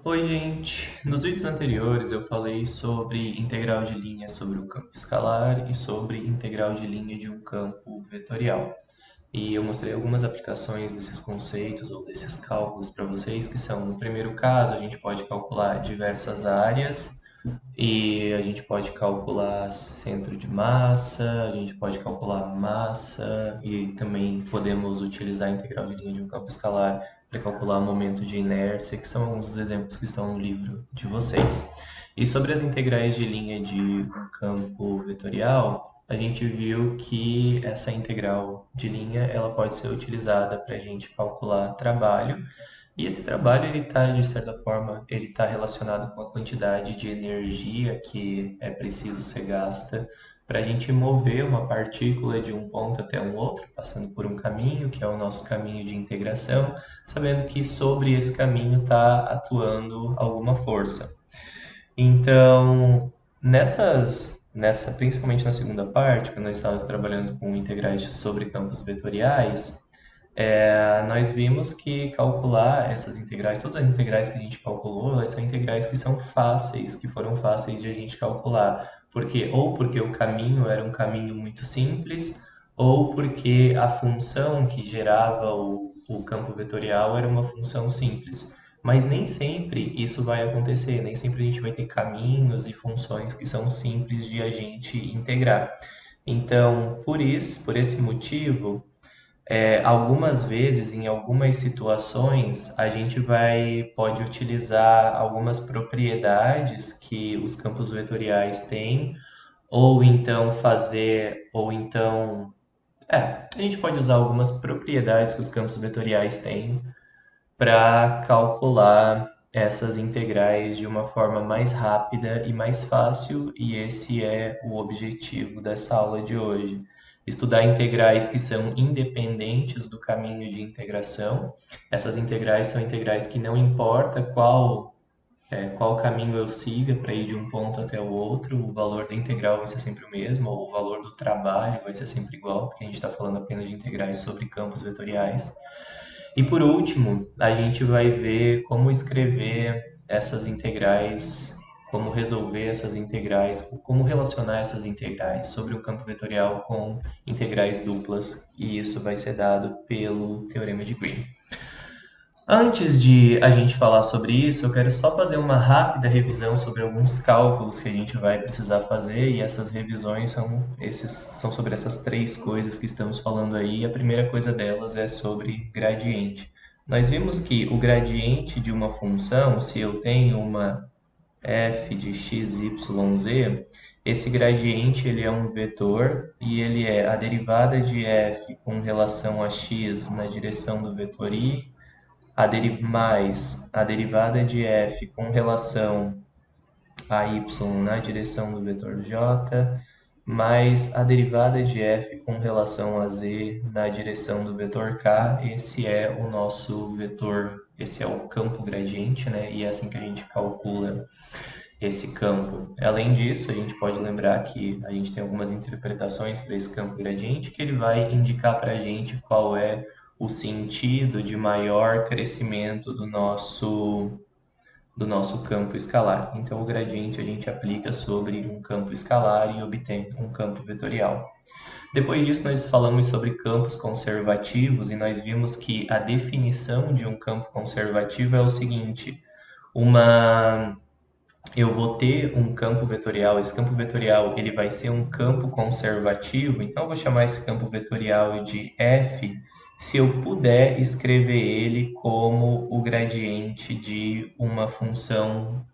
Oi, gente. Nos vídeos anteriores eu falei sobre integral de linha sobre o campo escalar e sobre integral de linha de um campo vetorial. E eu mostrei algumas aplicações desses conceitos ou desses cálculos para vocês, que são, no primeiro caso, a gente pode calcular diversas áreas e a gente pode calcular centro de massa, a gente pode calcular massa e também podemos utilizar a integral de linha de um campo escalar para calcular momento de inércia, que são alguns dos exemplos que estão no livro de vocês. E sobre as integrais de linha de um campo vetorial, a gente viu que essa integral de linha ela pode ser utilizada para a gente calcular trabalho e esse trabalho, ele está, de certa forma, ele está relacionado com a quantidade de energia que é preciso ser gasta para a gente mover uma partícula de um ponto até um outro, passando por um caminho, que é o nosso caminho de integração, sabendo que sobre esse caminho está atuando alguma força. Então, principalmente na segunda parte, quando nós estávamos trabalhando com integrais sobre campos vetoriais, nós vimos que calcular essas integrais, todas as integrais que a gente calculou, elas são integrais que são fáceis, que foram fáceis de a gente calcular. Ou porque o caminho era um caminho muito simples, ou porque a função que gerava o campo vetorial era uma função simples. Mas nem sempre isso vai acontecer, nem sempre a gente vai ter caminhos e funções que são simples de a gente integrar. Então, por esse motivo, algumas vezes, em algumas situações, a gente pode utilizar algumas propriedades que os campos vetoriais têm, a gente pode usar algumas propriedades que os campos vetoriais têm para calcular essas integrais de uma forma mais rápida e mais fácil, e esse é o objetivo dessa aula de hoje. Estudar integrais que são independentes do caminho de integração. Essas integrais são integrais que não importa qual caminho eu siga para ir de um ponto até o outro, o valor da integral vai ser sempre o mesmo, ou o valor do trabalho vai ser sempre igual, porque a gente está falando apenas de integrais sobre campos vetoriais. E por último, a gente vai ver como escrever essas integrais, como resolver essas integrais, como relacionar essas integrais sobre o campo vetorial com integrais duplas, e isso vai ser dado pelo Teorema de Green. Antes de a gente falar sobre isso, eu quero só fazer uma rápida revisão sobre alguns cálculos que a gente vai precisar fazer, e essas revisões são sobre essas três coisas que estamos falando aí. A primeira coisa delas é sobre gradiente. Nós vimos que o gradiente de uma função, se eu tenho uma f de x, y, z, esse gradiente ele é um vetor e ele é a derivada de f com relação a x na direção do vetor i mais a derivada de f com relação a y na direção do vetor j, mais a derivada de f com relação a z na direção do vetor k. Esse é o nosso vetor, esse é o campo gradiente, né? E é assim que a gente calcula esse campo. Além disso, a gente pode lembrar que a gente tem algumas interpretações para esse campo gradiente, que ele vai indicar para a gente qual é o sentido de maior crescimento do nosso campo escalar. Então, o gradiente a gente aplica sobre um campo escalar e obtém um campo vetorial. Depois disso, nós falamos sobre campos conservativos e nós vimos que a definição de um campo conservativo é o seguinte: eu vou ter um campo vetorial, esse campo vetorial ele vai ser um campo conservativo, então eu vou chamar esse campo vetorial de f, se eu puder escrever ele como o gradiente de uma função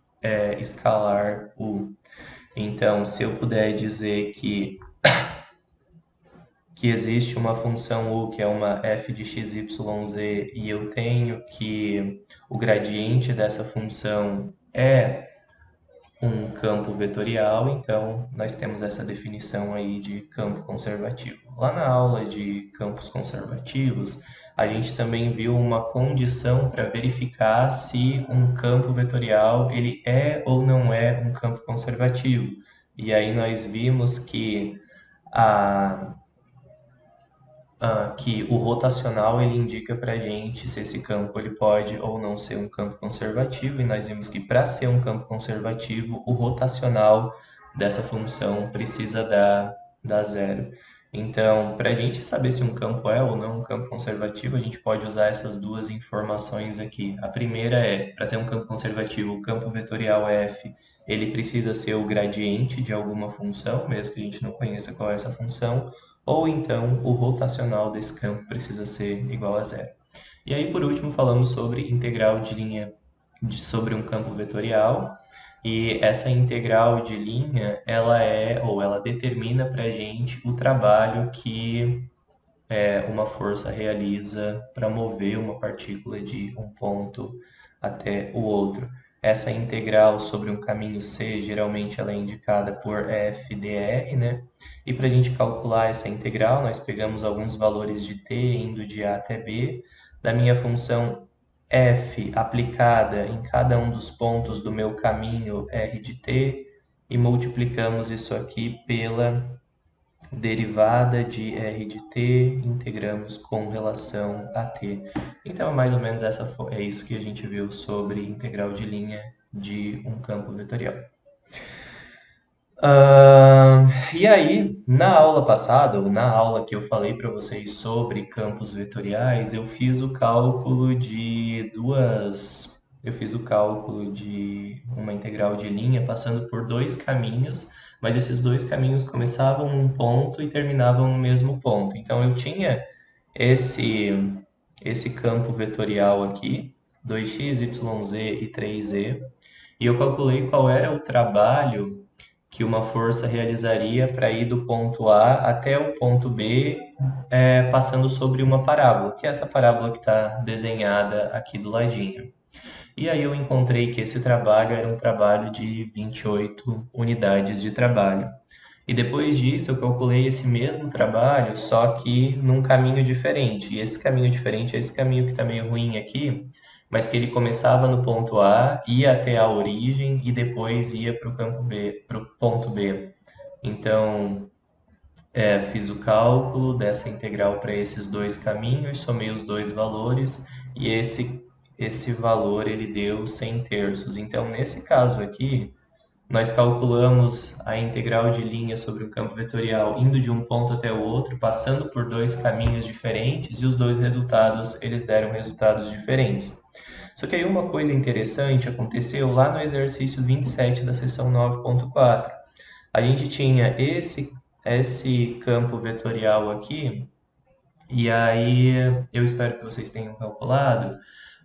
escalar u. Então, se eu puder dizer que existe uma função u, que é uma f de x, y, z, e eu tenho que o gradiente dessa função é um campo vetorial, então nós temos essa definição aí de campo conservativo. Lá na aula de campos conservativos, a gente também viu uma condição para verificar se um campo vetorial ele é ou não é um campo conservativo. E aí nós vimos que a que o rotacional ele indica para a gente se esse campo ele pode ou não ser um campo conservativo, e nós vimos que para ser um campo conservativo, o rotacional dessa função precisa dar zero. Então, para a gente saber se um campo é ou não um campo conservativo, a gente pode usar essas duas informações aqui. A primeira é, para ser um campo conservativo, o campo vetorial f ele precisa ser o gradiente de alguma função, mesmo que a gente não conheça qual é essa função, ou então o rotacional desse campo precisa ser igual a zero. E aí, por último, falamos sobre integral de linha sobre um campo vetorial. E essa integral de linha, ela determina para a gente o trabalho que uma força realiza para mover uma partícula de um ponto até o outro. Essa integral sobre um caminho C, geralmente ela é indicada por f dr, né? E para a gente calcular essa integral, nós pegamos alguns valores de t indo de A até B, da minha função f aplicada em cada um dos pontos do meu caminho r de t, e multiplicamos isso aqui pela derivada de r de t, integramos com relação a t. Então, mais ou menos é isso que a gente viu sobre integral de linha de um campo vetorial. E aí, na aula passada, ou na aula que eu falei para vocês sobre campos vetoriais, eu fiz o cálculo de uma integral de linha passando por dois caminhos, mas esses dois caminhos começavam num ponto e terminavam no mesmo ponto. Então, eu tinha esse campo vetorial aqui, 2x, yz e 3z, e eu calculei qual era o trabalho que uma força realizaria para ir do ponto A até o ponto B, passando sobre uma parábola, que é essa parábola que está desenhada aqui do ladinho. E aí eu encontrei que esse trabalho era um trabalho de 28 unidades de trabalho. E depois disso eu calculei esse mesmo trabalho, só que num caminho diferente. E esse caminho diferente é esse caminho que está meio ruim aqui, mas que ele começava no ponto A, ia até a origem e depois ia para o campo B, para o ponto B. Então, fiz o cálculo dessa integral para esses dois caminhos, somei os dois valores e esse valor ele deu 100 terços. Então, nesse caso aqui, nós calculamos a integral de linha sobre um campo vetorial indo de um ponto até o outro, passando por dois caminhos diferentes, e os dois resultados, eles deram resultados diferentes. Só que aí uma coisa interessante aconteceu lá no exercício 27 da seção 9.4. A gente tinha esse campo vetorial aqui, e aí eu espero que vocês tenham calculado,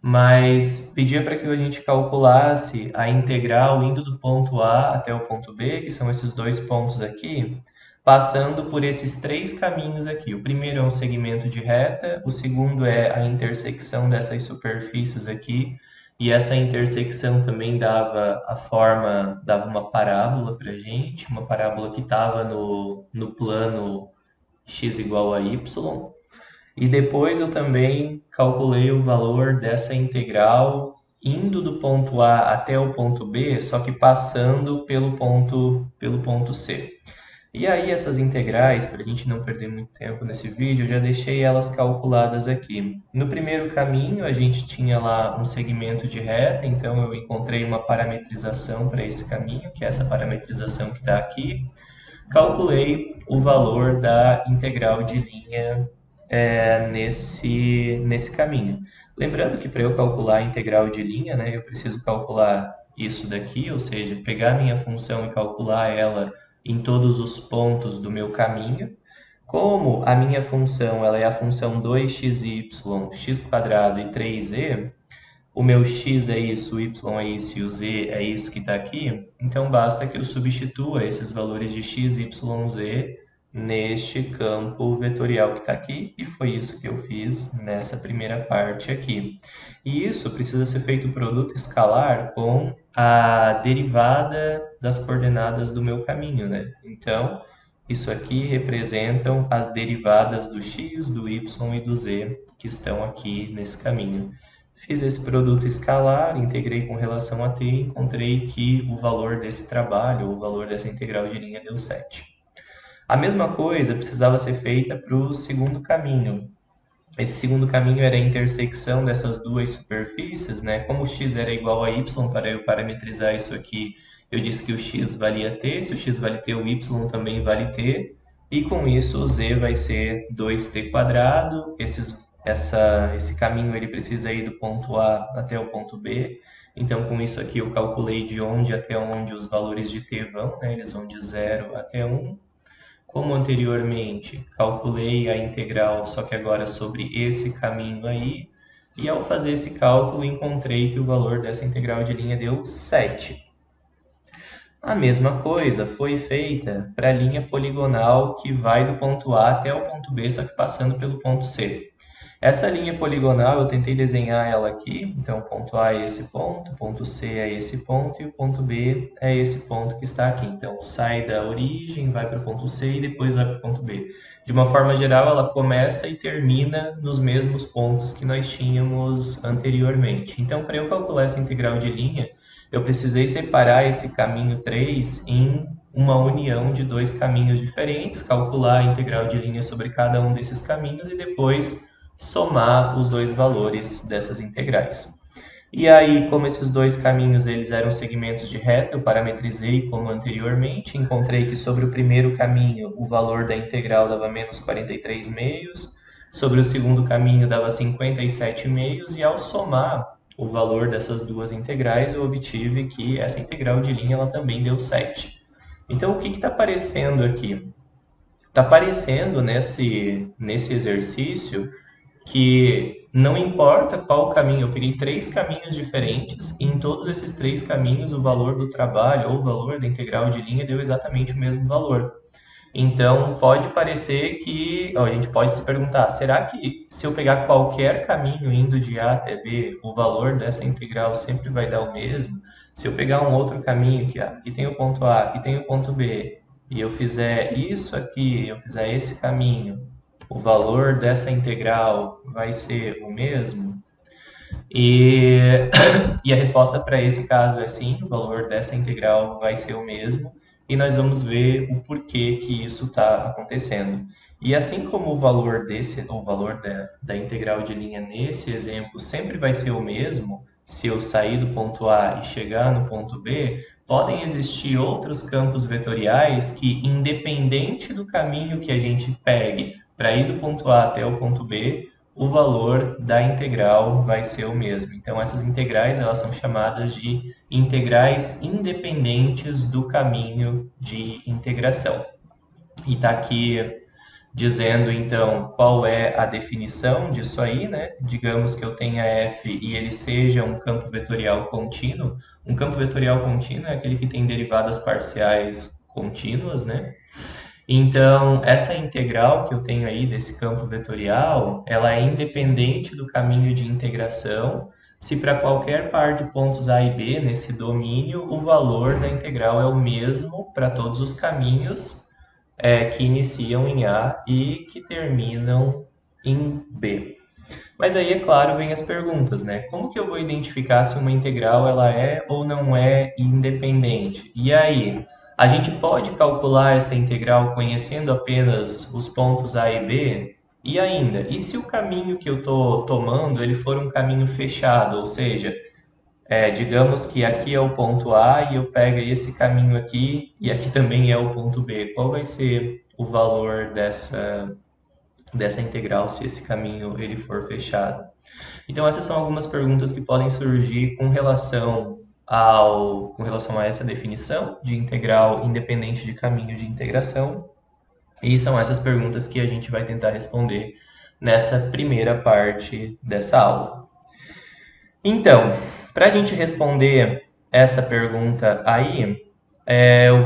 mas pedia para que a gente calculasse a integral indo do ponto A até o ponto B, que são esses dois pontos aqui, passando por esses três caminhos aqui. O primeiro é um segmento de reta, o segundo é a intersecção dessas superfícies aqui, e essa intersecção também dava uma parábola para a gente, uma parábola que estava no plano x igual a y. E depois eu também calculei o valor dessa integral indo do ponto A até o ponto B, só que passando pelo ponto C. E aí essas integrais, para a gente não perder muito tempo nesse vídeo, eu já deixei elas calculadas aqui. No primeiro caminho, a gente tinha lá um segmento de reta, então eu encontrei uma parametrização para esse caminho, que é essa parametrização que está aqui. Calculei o valor da integral de linha nesse caminho. Lembrando que para eu calcular a integral de linha, né, eu preciso calcular isso daqui, ou seja, pegar a minha função e calcular ela em todos os pontos do meu caminho. Como a minha função ela é a função 2xy, x² e 3z, o meu x é isso, o y é isso e o z é isso que está aqui, então basta que eu substitua esses valores de x, y, z neste campo vetorial que está aqui, e foi isso que eu fiz nessa primeira parte aqui. E isso precisa ser feito produto escalar com a derivada das coordenadas do meu caminho, né? Então, isso aqui representam as derivadas do x, do y e do z que estão aqui nesse caminho. Fiz esse produto escalar, integrei com relação a t e encontrei que o valor desse trabalho, o valor dessa integral de linha deu 7. A mesma coisa precisava ser feita para o segundo caminho. Esse segundo caminho era a intersecção dessas duas superfícies, né? Como o x era igual a y, para eu parametrizar isso aqui, eu disse que o x valia t, se o x vale t, o y também vale t, e com isso o z vai ser 2t quadrado. Esse caminho ele precisa ir do ponto A até o ponto B, então com isso aqui eu calculei de onde até onde os valores de t vão, né? Eles vão de 0 até 1. Como anteriormente, calculei a integral, só que agora sobre esse caminho aí, e ao fazer esse cálculo, encontrei que o valor dessa integral de linha deu 7. A mesma coisa foi feita para a linha poligonal que vai do ponto A até o ponto B, só que passando pelo ponto C. Essa linha poligonal eu tentei desenhar ela aqui, então o ponto A é esse ponto, o ponto C é esse ponto e o ponto B é esse ponto que está aqui. Então sai da origem, vai para o ponto C e depois vai para o ponto B. De uma forma geral, ela começa e termina nos mesmos pontos que nós tínhamos anteriormente. Então, para eu calcular essa integral de linha, eu precisei separar esse caminho 3 em uma união de dois caminhos diferentes, calcular a integral de linha sobre cada um desses caminhos e depois somar os dois valores dessas integrais. E aí, como esses dois caminhos eles eram segmentos de reta, eu parametrizei como anteriormente, encontrei que sobre o primeiro caminho o valor da integral dava menos 43 meios, sobre o segundo caminho dava 57 meios, e ao somar o valor dessas duas integrais eu obtive que essa integral de linha ela também deu 7. Então, o que está aparecendo aqui? Está aparecendo nesse exercício que não importa qual caminho, eu peguei 3 caminhos diferentes e em todos esses 3 caminhos o valor do trabalho ou o valor da integral de linha deu exatamente o mesmo valor. Então, pode parecer que a gente pode se perguntar, será que se eu pegar qualquer caminho indo de A até B, o valor dessa integral sempre vai dar o mesmo? Se eu pegar um outro caminho, que aqui tem o ponto A, aqui tem o ponto B, e eu fizer isso aqui, eu fizer esse caminho, o valor dessa integral vai ser o mesmo? E, e a resposta para esse caso é sim, o valor dessa integral vai ser o mesmo, e nós vamos ver o porquê que isso está acontecendo. E assim como o valor da integral de linha nesse exemplo sempre vai ser o mesmo, se eu sair do ponto A e chegar no ponto B, podem existir outros campos vetoriais que, independente do caminho que a gente pegue para ir do ponto A até o ponto B, o valor da integral vai ser o mesmo. Então, essas integrais elas são chamadas de integrais independentes do caminho de integração. E está aqui dizendo, então, qual é a definição disso aí, né? Digamos que eu tenha f e ele seja um campo vetorial contínuo. Um campo vetorial contínuo é aquele que tem derivadas parciais contínuas, né? Então, essa integral que eu tenho aí desse campo vetorial, ela é independente do caminho de integração, se para qualquer par de pontos A e B nesse domínio, o valor da integral é o mesmo para todos os caminhos que iniciam em A e que terminam em B. Mas aí, é claro, vem as perguntas, né? Como que eu vou identificar se uma integral ela é ou não é independente? E aí, a gente pode calcular essa integral conhecendo apenas os pontos A e B? E ainda, e se o caminho que eu estou tomando ele for um caminho fechado, ou seja, digamos que aqui é o ponto A e eu pego esse caminho aqui e aqui também é o ponto B. Qual vai ser o valor dessa integral se esse caminho ele for fechado? Então essas são algumas perguntas que podem surgir com relação a essa definição de integral independente de caminho de integração. E são essas perguntas que a gente vai tentar responder nessa primeira parte dessa aula. Então, para a gente responder essa pergunta aí, eu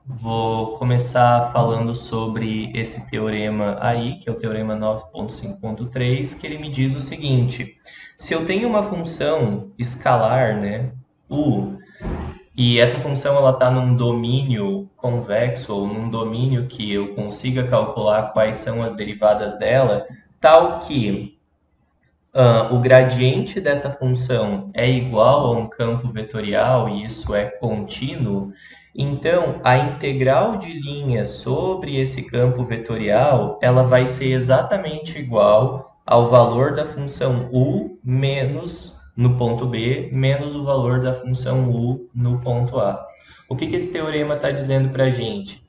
vou começar falando sobre esse teorema aí, que é o teorema 9.5.3, que ele me diz o seguinte: se eu tenho uma função escalar, né, u, e essa função ela está num domínio convexo, ou num domínio que eu consiga calcular quais são as derivadas dela, tal que o gradiente dessa função é igual a um campo vetorial e isso é contínuo, Então, a integral de linha sobre esse campo vetorial, ela vai ser exatamente igual ao valor da função u menos no ponto B, menos o valor da função u no ponto A. O que esse teorema está dizendo para a gente?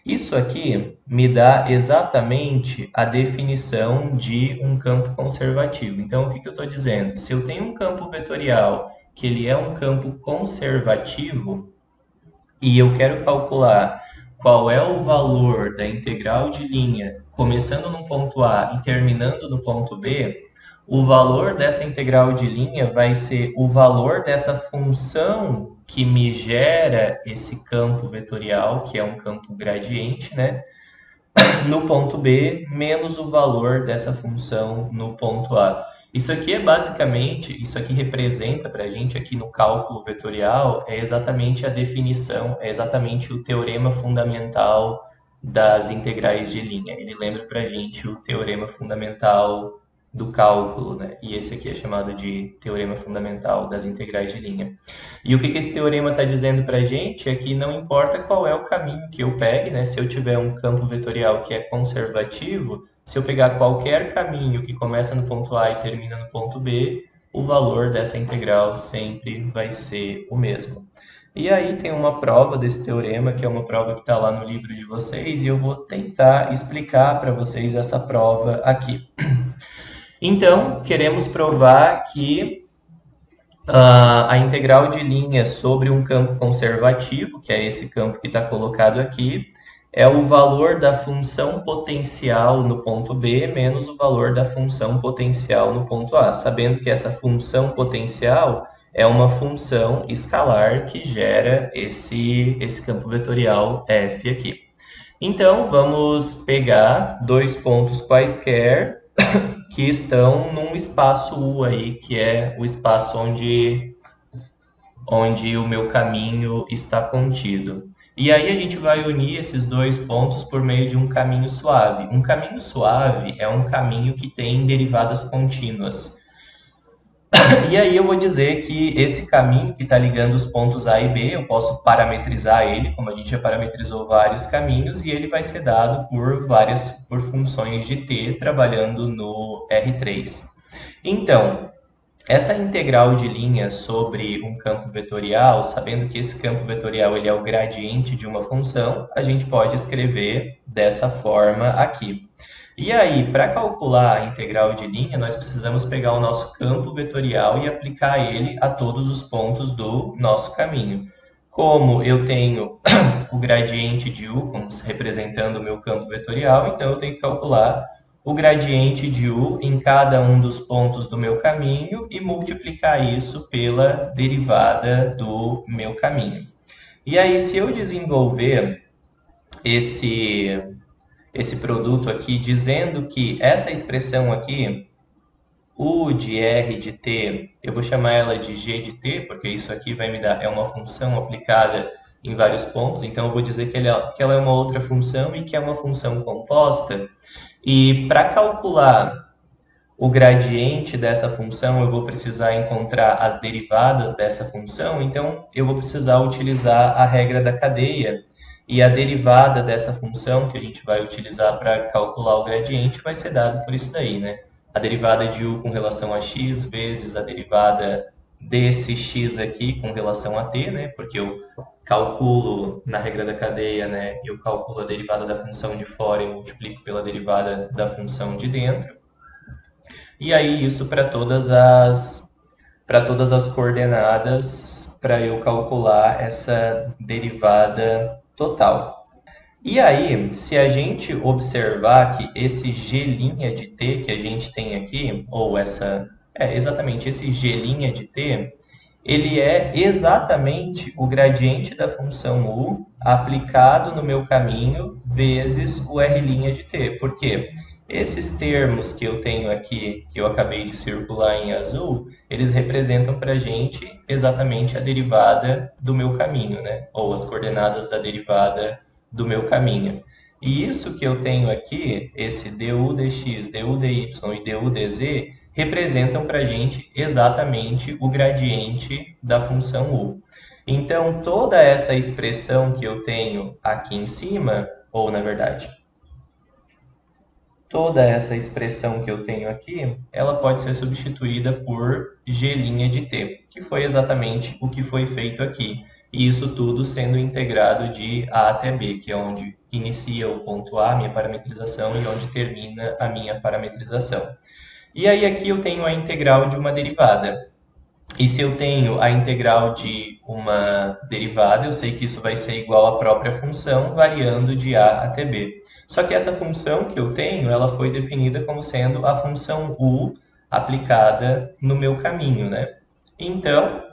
Isso aqui me dá exatamente a definição de um campo conservativo. Então, o que eu estou dizendo? Se eu tenho um campo vetorial que ele é um campo conservativo, e eu quero calcular qual é o valor da integral de linha começando no ponto A e terminando no ponto B, o valor dessa integral de linha vai ser o valor dessa função que me gera esse campo vetorial, que é um campo gradiente, né? No ponto B, menos o valor dessa função no ponto A. Isso aqui é basicamente, isso aqui representa para a gente aqui no cálculo vetorial, é exatamente a definição, é exatamente o teorema fundamental das integrais de linha. Ele lembra para a gente o teorema fundamental do cálculo, né? E esse aqui é chamado de teorema fundamental das integrais de linha. E o que esse teorema está dizendo para a gente é que não importa qual é o caminho que eu pegue, né? Se eu tiver um campo vetorial que é conservativo, se eu pegar qualquer caminho que começa no ponto A e termina no ponto B, o valor dessa integral sempre vai ser o mesmo. E aí tem uma prova desse teorema, que é uma prova que está lá no livro de vocês, e eu vou tentar explicar para vocês essa prova aqui. Então, queremos provar que a integral de linha sobre um campo conservativo, que é esse campo que está colocado aqui, é o valor da função potencial no ponto B menos o valor da função potencial no ponto A, sabendo que essa função potencial é uma função escalar que gera esse campo vetorial f aqui. Então, vamos pegar dois pontos quaisquer que estão num espaço U aí, que é o espaço onde o meu caminho está contido. E aí a gente vai unir esses dois pontos por meio de um caminho suave. Um caminho suave é um caminho que tem derivadas contínuas. E aí eu vou dizer que esse caminho que está ligando os pontos A e B, eu posso parametrizar ele, como a gente já parametrizou vários caminhos, e ele vai ser dado por funções de t trabalhando no R3. Então, essa integral de linha sobre um campo vetorial, sabendo que esse campo vetorial ele é o gradiente de uma função, a gente pode escrever dessa forma aqui. E aí, para calcular a integral de linha, nós precisamos pegar o nosso campo vetorial e aplicar ele a todos os pontos do nosso caminho. Como eu tenho o gradiente de u como representando o meu campo vetorial, então eu tenho que calcular o gradiente de u em cada um dos pontos do meu caminho e multiplicar isso pela derivada do meu caminho. E aí, se eu desenvolver esse produto aqui, dizendo que essa expressão aqui, u de r de t, eu vou chamar ela de g de t, porque isso aqui vai me dar, é uma função aplicada em vários pontos, então eu vou dizer que ela é uma outra função e que é uma função composta. E para calcular o gradiente dessa função, eu vou precisar encontrar as derivadas dessa função, então eu vou precisar utilizar a regra da cadeia. E a derivada dessa função que a gente vai utilizar para calcular o gradiente vai ser dada por isso daí, né? A derivada de u com relação a x vezes a derivada desse x aqui com relação a t, né? Porque eu calculo na regra da cadeia, né? Eu calculo a derivada da função de fora e multiplico pela derivada da função de dentro. E aí isso para todas as coordenadas para eu calcular essa derivada total. E aí, se a gente observar que esse g' de t que a gente tem aqui, ou exatamente esse g' de t, ele é exatamente o gradiente da função u aplicado no meu caminho vezes o r' de t. Por quê? Esses termos que eu tenho aqui, que eu acabei de circular em azul, eles representam para a gente exatamente a derivada do meu caminho, né? Ou as coordenadas da derivada do meu caminho. E isso que eu tenho aqui, esse du dx, du dy e du dz, representam para a gente exatamente o gradiente da função u. Então, toda essa expressão que eu tenho aqui em cima, ou na verdade, toda essa expressão que eu tenho aqui, ela pode ser substituída por g' de t, que foi exatamente o que foi feito aqui. E isso tudo sendo integrado de a até b, que é onde inicia o ponto A, minha parametrização, e onde termina a minha parametrização. E aí aqui eu tenho a integral de uma derivada. E se eu tenho a integral de uma derivada, eu sei que isso vai ser igual à própria função, variando de a até b. Só que essa função que eu tenho, ela foi definida como sendo a função u aplicada no meu caminho, né? Então,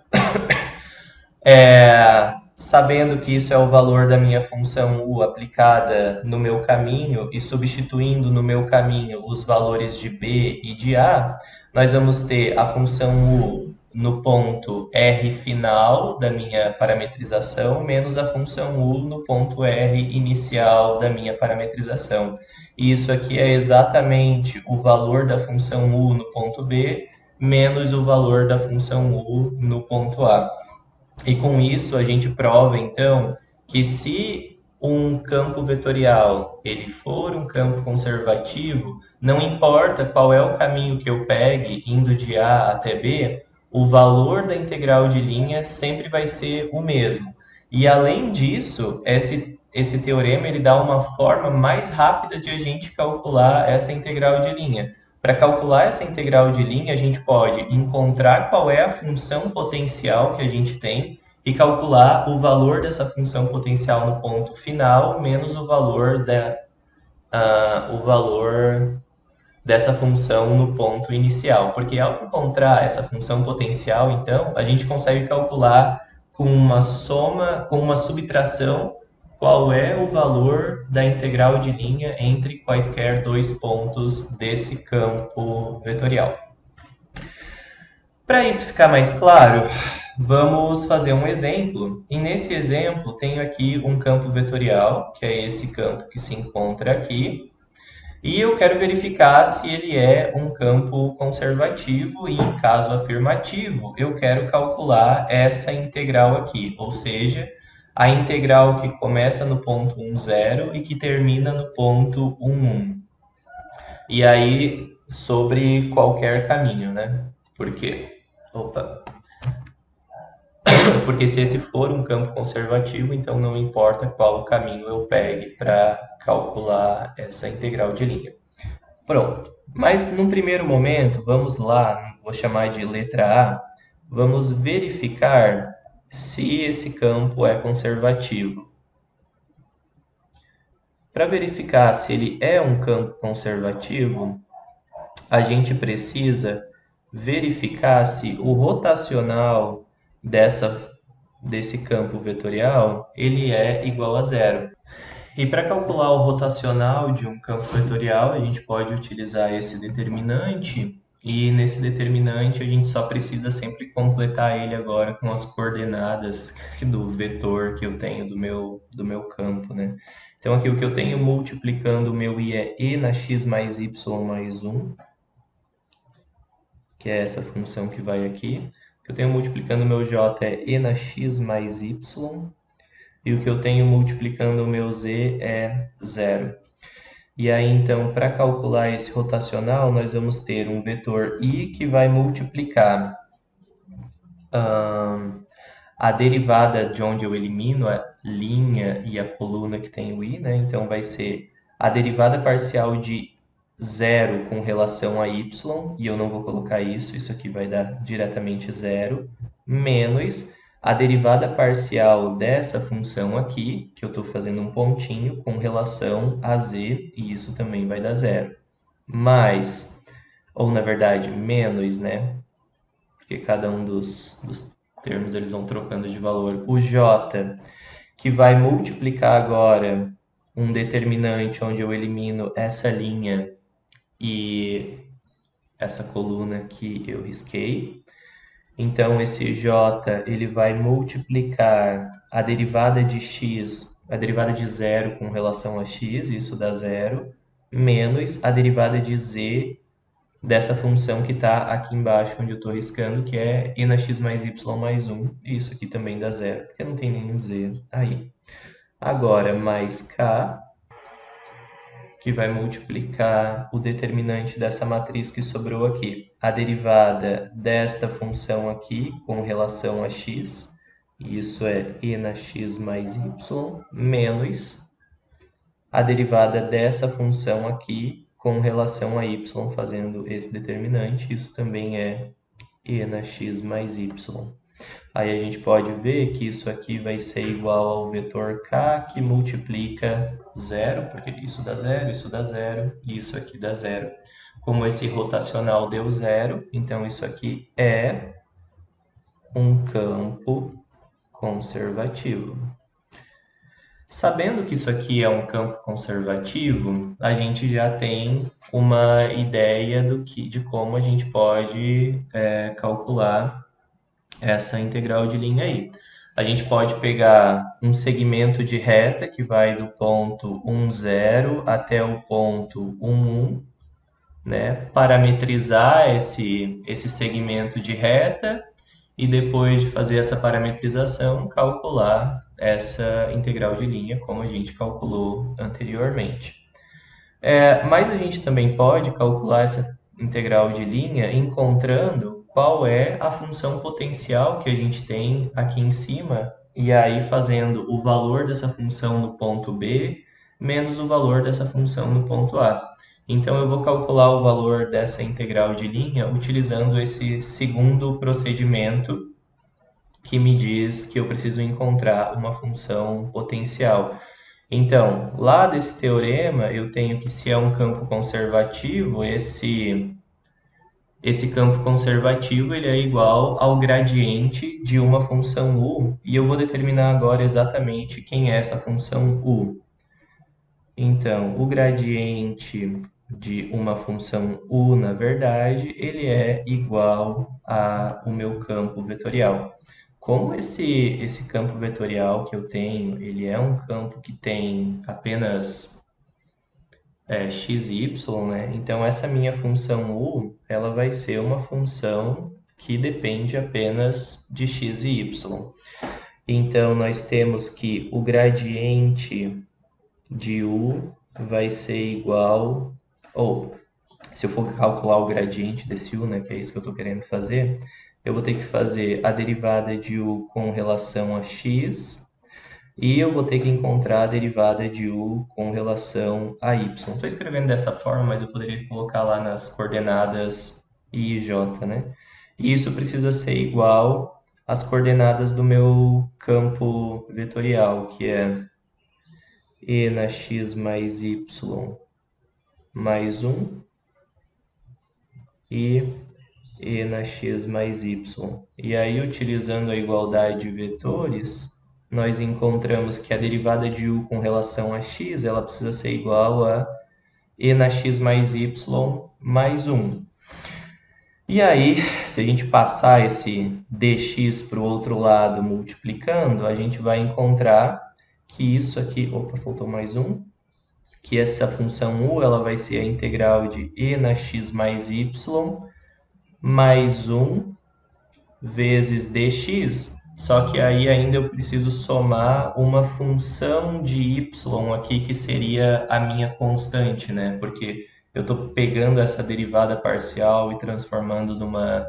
sabendo que isso é o valor da minha função u aplicada no meu caminho e substituindo no meu caminho os valores de b e de a, nós vamos ter a função u no ponto r final da minha parametrização menos a função u no ponto r inicial da minha parametrização. E isso aqui é exatamente o valor da função u no ponto b menos o valor da função u no ponto a. E com isso a gente prova então que se um campo vetorial ele for um campo conservativo, não importa qual é o caminho que eu pegue indo de A até B, o valor da integral de linha sempre vai ser o mesmo. E além disso, esse teorema ele dá uma forma mais rápida de a gente calcular essa integral de linha. Para calcular essa integral de linha, a gente pode encontrar qual é a função potencial que a gente tem e calcular o valor dessa função potencial no ponto final menos o valor dessa função no ponto inicial. Porque ao encontrar essa função potencial, então, a gente consegue calcular com uma soma, com uma subtração, qual é o valor da integral de linha entre quaisquer dois pontos desse campo vetorial. Para isso ficar mais claro, vamos fazer um exemplo. E nesse exemplo, tenho aqui um campo vetorial, que é esse campo que se encontra aqui. E eu quero verificar se ele é um campo conservativo e, em caso afirmativo, eu quero calcular essa integral aqui, ou seja, a integral que começa no ponto 1, 0 e que termina no ponto 1, 1. E aí, sobre qualquer caminho, né? Por quê? Porque se esse for um campo conservativo, então não importa qual caminho eu pegue para calcular essa integral de linha. Pronto. Mas num primeiro momento, vamos lá, vou chamar de letra A, vamos verificar se esse campo é conservativo. Para verificar se ele é um campo conservativo, a gente precisa verificar se o rotacional desse campo vetorial ele é igual a zero. E para calcular o rotacional de um campo vetorial, a gente pode utilizar esse determinante, e nesse determinante a gente só precisa sempre completar ele agora com as coordenadas do vetor que eu tenho do meu campo, né? Então aqui o que eu tenho multiplicando o meu i é e na x mais y mais 1, que é essa função que vai aqui. O que eu tenho multiplicando o meu j é e na x mais y, e o que eu tenho multiplicando o meu z é 0. E aí, então, para calcular esse rotacional, nós vamos ter um vetor i que vai multiplicar a derivada de onde eu elimino a linha e a coluna que tem o i, né? Então, vai ser a derivada parcial de 0 com relação a y, e eu não vou colocar isso aqui vai dar diretamente 0, menos a derivada parcial dessa função aqui, que eu estou fazendo um pontinho, com relação a z, e isso também vai dar 0. Mais, ou na verdade, menos, né? Porque cada um dos termos eles vão trocando de valor. O j, que vai multiplicar agora um determinante onde eu elimino essa linha e essa coluna que eu risquei. Então, esse j ele vai multiplicar a derivada de x, a derivada de 0 com relação a x, isso dá 0, menos a derivada de z dessa função que está aqui embaixo, onde eu estou riscando, que é e na x mais y mais 1. E isso aqui também dá zero, porque não tem nenhum z aí. Agora, mais k, que vai multiplicar o determinante dessa matriz que sobrou aqui. A derivada desta função aqui com relação a x, isso é e na x mais y, menos a derivada dessa função aqui com relação a y, fazendo esse determinante, isso também é e na x mais y. Aí a gente pode ver que isso aqui vai ser igual ao vetor k, que multiplica zero, porque isso dá zero, e isso aqui dá zero. Como esse rotacional deu zero, então isso aqui é um campo conservativo. Sabendo que isso aqui é um campo conservativo, a gente já tem uma ideia de como a gente pode calcular essa integral de linha aí. A gente pode pegar um segmento de reta que vai do ponto 1, 0 até o ponto 1, 1, né? Parametrizar esse segmento de reta e depois de fazer essa parametrização, calcular essa integral de linha como a gente calculou anteriormente. Mas a gente também pode calcular essa integral de linha encontrando qual é a função potencial que a gente tem aqui em cima, e aí fazendo o valor dessa função no ponto B menos o valor dessa função no ponto A. Então, eu vou calcular o valor dessa integral de linha utilizando esse segundo procedimento que me diz que eu preciso encontrar uma função potencial. Então, lá desse teorema, eu tenho que se é um campo conservativo, esse campo conservativo ele é igual ao gradiente de uma função u, e eu vou determinar agora exatamente quem é essa função u. Então, o gradiente de uma função u, na verdade, ele é igual ao meu campo vetorial. Como esse campo vetorial que eu tenho, ele é um campo que tem apenas x e y, né? Então, essa minha função u, ela vai ser uma função que depende apenas de x e y. Então, nós temos que o gradiente de u vai ser igual, ou se eu for calcular o gradiente desse u, né, que é isso que eu estou querendo fazer, eu vou ter que fazer a derivada de u com relação a x, e eu vou ter que encontrar a derivada de u com relação a y. Estou escrevendo dessa forma, mas eu poderia colocar lá nas coordenadas i e j, né? E isso precisa ser igual às coordenadas do meu campo vetorial, que é e na x mais y mais 1 e na x mais y. E aí, utilizando a igualdade de vetores, nós encontramos que a derivada de u com relação a x, ela precisa ser igual a e na x mais y mais 1. E aí, se a gente passar esse dx para o outro lado multiplicando, a gente vai encontrar que isso aqui... Opa, faltou mais um. Que essa função u ela vai ser a integral de e na x mais y mais 1 vezes dx, só que aí ainda eu preciso somar uma função de y aqui, que seria a minha constante, né? Porque eu estou pegando essa derivada parcial e transformando numa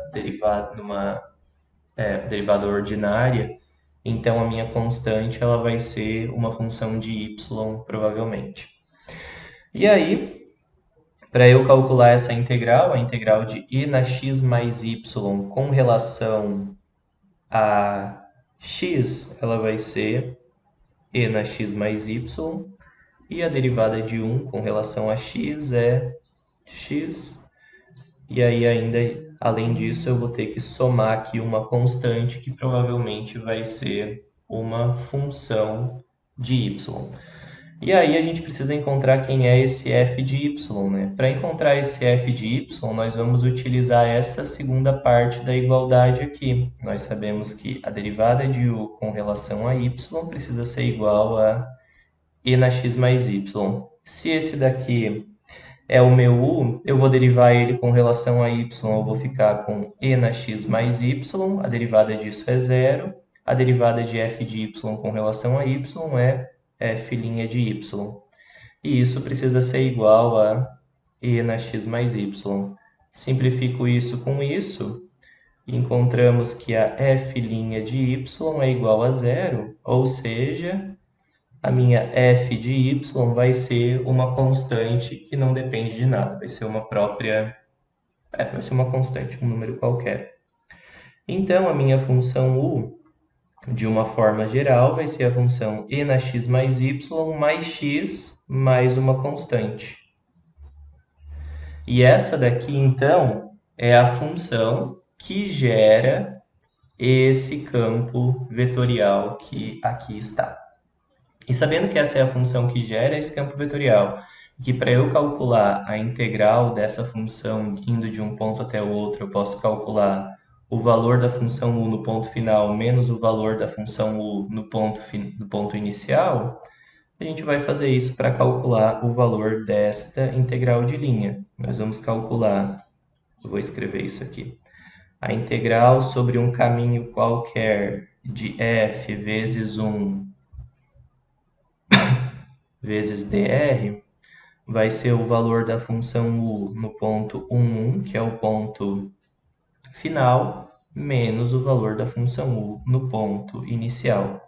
derivada ordinária, então a minha constante ela vai ser uma função de y, provavelmente. E aí, para eu calcular essa integral, a integral de e na x mais y com relação a x, ela vai ser e na x mais y, e a derivada de 1 com relação a x é x, e aí ainda, além disso, eu vou ter que somar aqui uma constante que provavelmente vai ser uma função de y. E aí a gente precisa encontrar quem é esse f de y, né? Para encontrar esse f de y, nós vamos utilizar essa segunda parte da igualdade aqui. Nós sabemos que a derivada de u com relação a y precisa ser igual a e na x mais y. Se esse daqui é o meu u, eu vou derivar ele com relação a y, eu vou ficar com e na x mais y, a derivada disso é zero, a derivada de f de y com relação a y é f' de y. E isso precisa ser igual a e na x mais y. Simplifico isso com isso, e encontramos que a f' de y é igual a zero, ou seja, a minha f de y vai ser uma constante que não depende de nada, vai ser uma vai ser uma constante, um número qualquer. Então, a minha função u, de uma forma geral, vai ser a função e na x mais y mais x mais uma constante. E essa daqui, então, é a função que gera esse campo vetorial que aqui está. E sabendo que essa é a função que gera esse campo vetorial, que para eu calcular a integral dessa função indo de um ponto até o outro, eu posso calcular o valor da função u no ponto final menos o valor da função u no ponto inicial, a gente vai fazer isso para calcular o valor desta integral de linha. Nós vamos calcular, eu vou escrever isso aqui, a integral sobre um caminho qualquer de f vezes 1 vezes dr, vai ser o valor da função u no ponto 1, que é o ponto final, menos o valor da função u no ponto inicial.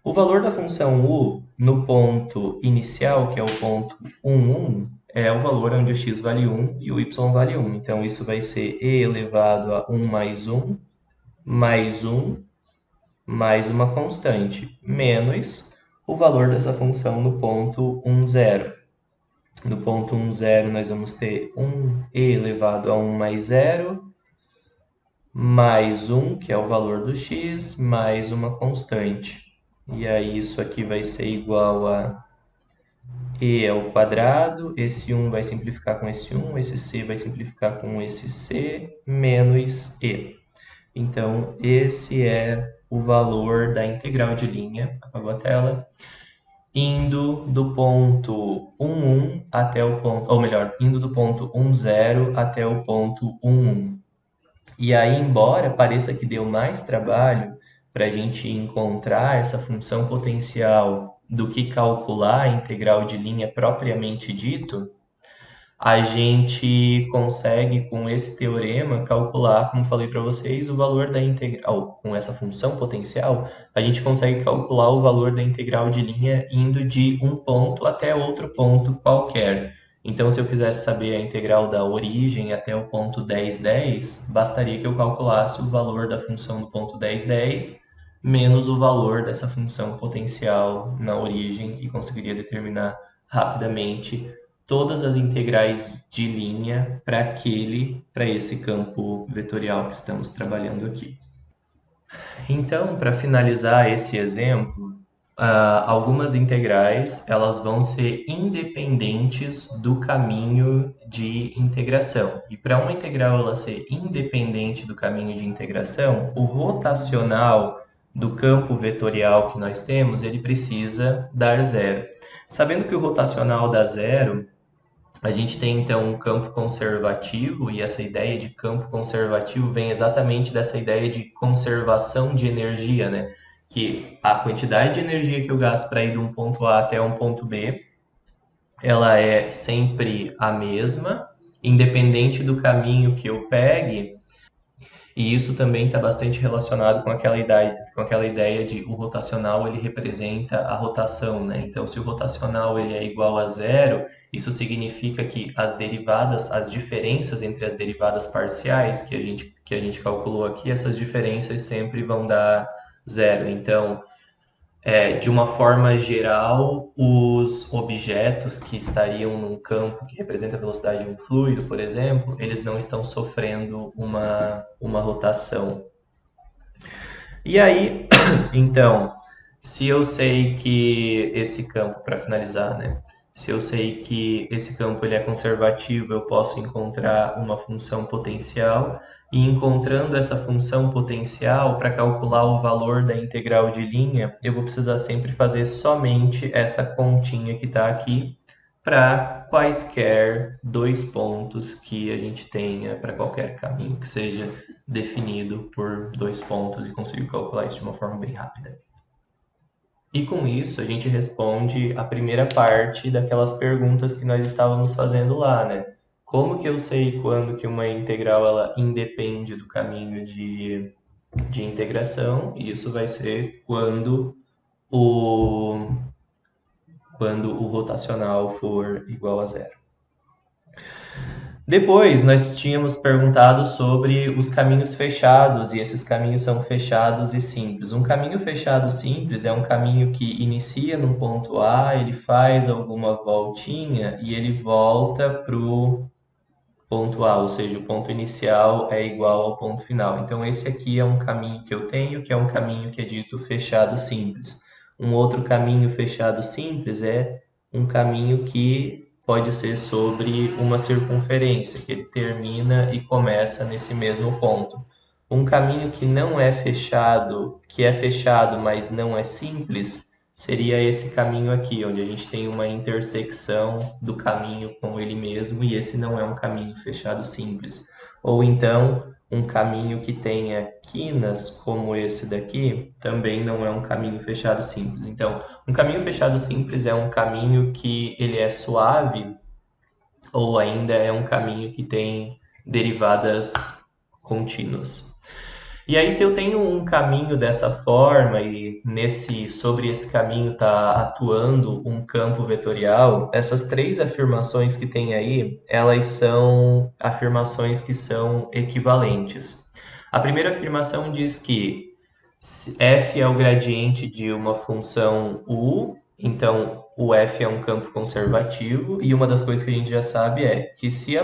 O valor da função u no ponto inicial, que é o ponto 1, é o valor onde o x vale 1 e o y vale 1. Então, isso vai ser e elevado a 1 mais 1, mais 1, mais uma constante, menos o valor dessa função no ponto 1, 0. No ponto 1, 0, nós vamos ter 1e elevado a 1 mais 0, mais 1, que é o valor do x, mais uma constante. E aí isso aqui vai ser igual a e ao quadrado, esse 1 vai simplificar com esse 1, esse c vai simplificar com esse c, menos e. Então, esse é o valor da integral de linha, apagou a tela, indo do ponto 1, até o ponto, ou melhor, indo do ponto 0 até o ponto 1. E aí, embora pareça que deu mais trabalho para a gente encontrar essa função potencial do que calcular a integral de linha propriamente dito, a gente consegue, com esse teorema, calcular, como falei para vocês, o valor da integral. Com essa função potencial, a gente consegue calcular o valor da integral de linha indo de um ponto até outro ponto qualquer. Então, se eu quisesse saber a integral da origem até o ponto 10, 10, bastaria que eu calculasse o valor da função do ponto 10, 10, menos o valor dessa função potencial na origem e conseguiria determinar rapidamente todas as integrais de linha para esse campo vetorial que estamos trabalhando aqui. Então, para finalizar esse exemplo, algumas integrais elas vão ser independentes do caminho de integração. E para uma integral ela ser independente do caminho de integração, o rotacional do campo vetorial que nós temos, ele precisa dar zero. Sabendo que o rotacional dá zero, a gente tem então um campo conservativo, e essa ideia de campo conservativo vem exatamente dessa ideia de conservação de energia, né? Que a quantidade de energia que eu gasto para ir de um ponto A até um ponto B, ela é sempre a mesma, independente do caminho que eu pegue. E isso também está bastante relacionado com aquela ideia de o rotacional ele representa a rotação, né? Então, se o rotacional ele é igual a zero, isso significa que as derivadas, as diferenças entre as derivadas parciais que a gente calculou aqui, essas diferenças sempre vão dar zero. Então, de uma forma geral, os objetos que estariam num campo que representa a velocidade de um fluido, por exemplo, eles não estão sofrendo uma rotação. E aí, então, se eu sei que esse campo, para finalizar, né? Se eu sei que esse campo ele é conservativo, eu posso encontrar uma função potencial, e encontrando essa função potencial, para calcular o valor da integral de linha, eu vou precisar sempre fazer somente essa continha que está aqui, para quaisquer dois pontos que a gente tenha para qualquer caminho que seja definido por dois pontos e consigo calcular isso de uma forma bem rápida. E com isso a gente responde a primeira parte daquelas perguntas que nós estávamos fazendo lá, né? Como que eu sei quando que uma integral ela independe do caminho de integração? E isso vai ser o, quando o rotacional for igual a zero. Depois, nós tínhamos perguntado sobre os caminhos fechados, e esses caminhos são fechados e simples. Um caminho fechado simples é um caminho que inicia no ponto A, ele faz alguma voltinha e ele volta para o ponto A, ou seja, o ponto inicial é igual ao ponto final. Então, esse aqui é um caminho que eu tenho, que é um caminho que é dito fechado simples. Um outro caminho fechado simples é um caminho que pode ser sobre uma circunferência, que ele termina e começa nesse mesmo ponto. Um caminho que não é fechado, que é fechado, mas não é simples, seria esse caminho aqui, onde a gente tem uma intersecção do caminho com ele mesmo, e esse não é um caminho fechado simples. Ou então, um caminho que tenha quinas, como esse daqui, também não é um caminho fechado simples. Então, um caminho fechado simples é um caminho que ele é suave, ou ainda é um caminho que tem derivadas contínuas. E aí, se eu tenho um caminho dessa forma e sobre esse caminho está atuando um campo vetorial, essas três afirmações que tem aí, elas são afirmações que são equivalentes. A primeira afirmação diz que f é o gradiente de uma função u, então o f é um campo conservativo, e uma das coisas que a gente já sabe é que se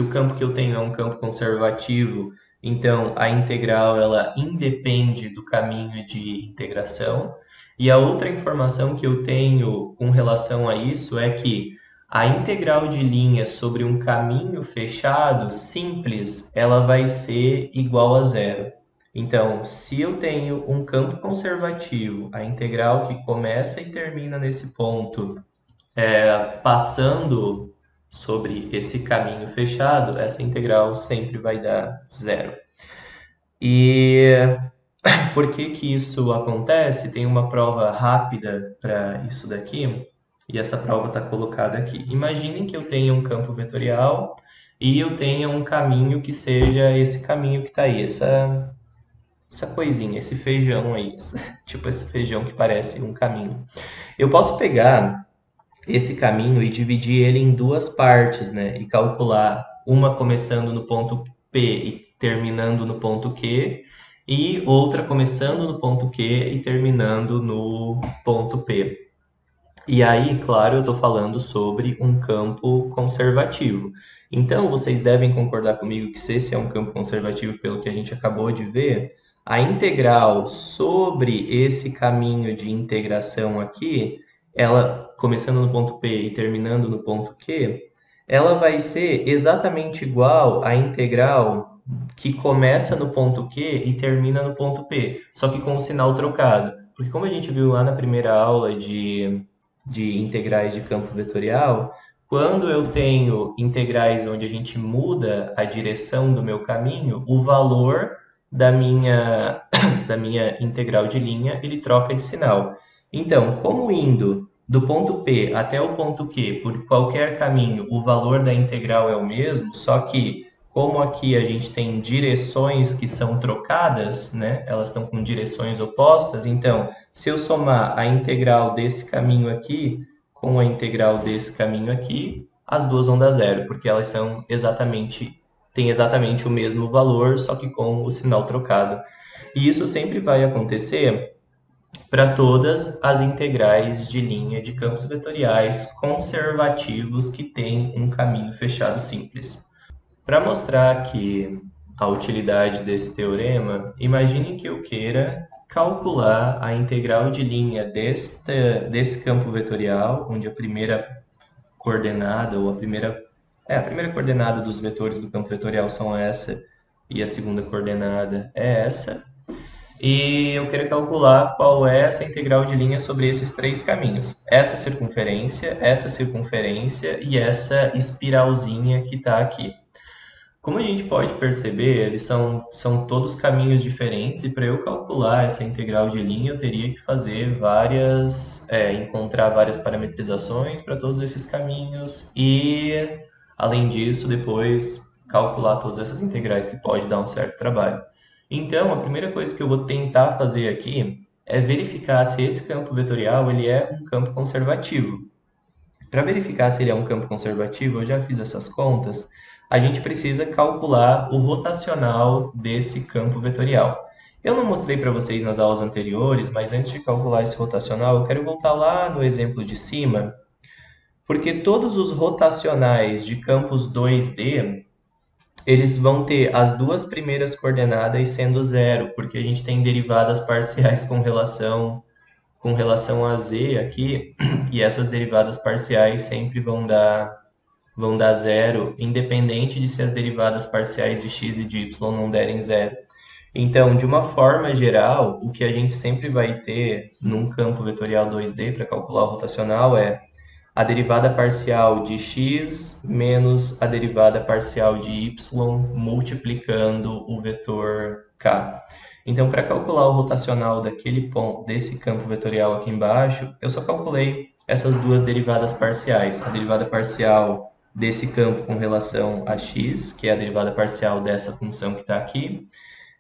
o campo que eu tenho é um campo conservativo, então a integral ela independe do caminho de integração. E a outra informação que eu tenho com relação a isso é que a integral de linha sobre um caminho fechado simples, ela vai ser igual a zero. Então, se eu tenho um campo conservativo, a integral que começa e termina nesse ponto, passando sobre esse caminho fechado, essa integral sempre vai dar zero. E por que que isso acontece? Tem uma prova rápida para isso daqui, e essa prova está colocada aqui. Imaginem que eu tenha um campo vetorial e eu tenha um caminho que seja esse caminho que está aí, essa coisinha, esse feijão aí, tipo esse feijão que parece um caminho. Eu posso pegar esse caminho e dividir ele em duas partes, né? E calcular uma começando no ponto P e terminando no ponto Q, e outra começando no ponto Q e terminando no ponto P. E aí, claro, eu estou falando sobre um campo conservativo. Então, vocês devem concordar comigo que se esse é um campo conservativo, pelo que a gente acabou de ver, a integral sobre esse caminho de integração aqui, ela começando no ponto P e terminando no ponto Q, ela vai ser exatamente igual à integral que começa no ponto Q e termina no ponto P, só que com o sinal trocado. Porque como a gente viu lá na primeira aula de integrais de campo vetorial, quando eu tenho integrais onde a gente muda a direção do meu caminho, o valor da minha integral de linha, ele troca de sinal. Então, como indo do ponto P até o ponto Q, por qualquer caminho, o valor da integral é o mesmo, só que como aqui a gente tem direções que são trocadas, né? Elas estão com direções opostas, então, se eu somar a integral desse caminho aqui com a integral desse caminho aqui, as duas vão dar zero, porque elas têm exatamente o mesmo valor, só que com o sinal trocado. E isso sempre vai acontecer para todas as integrais de linha de campos vetoriais conservativos que têm um caminho fechado simples. Para mostrar que a utilidade desse teorema, imagine que eu queira calcular a integral de linha desse campo vetorial, onde a primeira coordenada, ou a primeira coordenada dos vetores do campo vetorial são essa, e a segunda coordenada é essa. e eu quero calcular qual é essa integral de linha sobre esses três caminhos. Essa circunferência e essa espiralzinha que está aqui. Como a gente pode perceber, eles são todos caminhos diferentes, e para eu calcular essa integral de linha, eu teria que fazer encontrar várias parametrizações para todos esses caminhos e, além disso, depois calcular todas essas integrais, que pode dar um certo trabalho. Então, a primeira coisa que eu vou tentar fazer aqui é verificar se esse campo vetorial ele é um campo conservativo. Para verificar se ele é um campo conservativo, eu já fiz essas contas, a gente precisa calcular o rotacional desse campo vetorial. Eu não mostrei para vocês nas aulas anteriores, mas antes de calcular esse rotacional, eu quero voltar lá no exemplo de cima, porque todos os rotacionais de campos 2D, eles vão ter as duas primeiras coordenadas sendo zero, porque a gente tem derivadas parciais com relação a z aqui, e essas derivadas parciais sempre vão dar zero, independente de se as derivadas parciais de x e de y não derem zero. Então, de uma forma geral, o que a gente sempre vai ter num campo vetorial 2D para calcular o rotacional é a derivada parcial de x menos a derivada parcial de y multiplicando o vetor k. Então, para calcular o rotacional daquele ponto, desse campo vetorial aqui embaixo, eu só calculei essas duas derivadas parciais. A derivada parcial desse campo com relação a x, que é a derivada parcial dessa função que está aqui,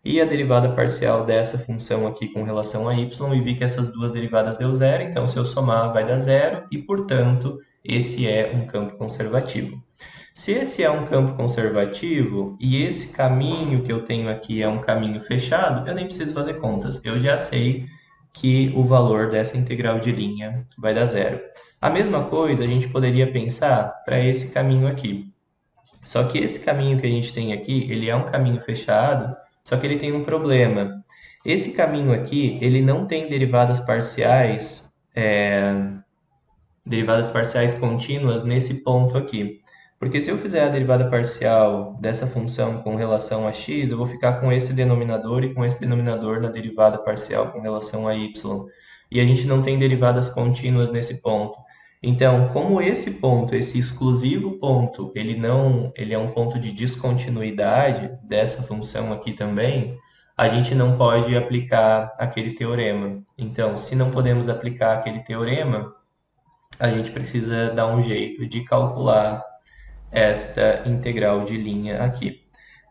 e a derivada parcial dessa função aqui com relação a y, e vi que essas duas derivadas deu zero, então se eu somar vai dar zero, e portanto esse é um campo conservativo. Se esse é um campo conservativo e esse caminho que eu tenho aqui é um caminho fechado, eu nem preciso fazer contas, eu já sei que o valor dessa integral de linha vai dar zero. A mesma coisa a gente poderia pensar para esse caminho aqui. Só que esse caminho que a gente tem aqui, ele é um caminho fechado, só que ele tem um problema. Esse caminho aqui, ele não tem derivadas parciais contínuas nesse ponto aqui. Porque se eu fizer a derivada parcial dessa função com relação a x, eu vou ficar com esse denominador e com esse denominador na derivada parcial com relação a y. E a gente não tem derivadas contínuas nesse ponto. Então, como esse ponto, esse exclusivo ponto, ele é um ponto de descontinuidade dessa função aqui também, a gente não pode aplicar aquele teorema. Então, se não podemos aplicar aquele teorema, a gente precisa dar um jeito de calcular esta integral de linha aqui.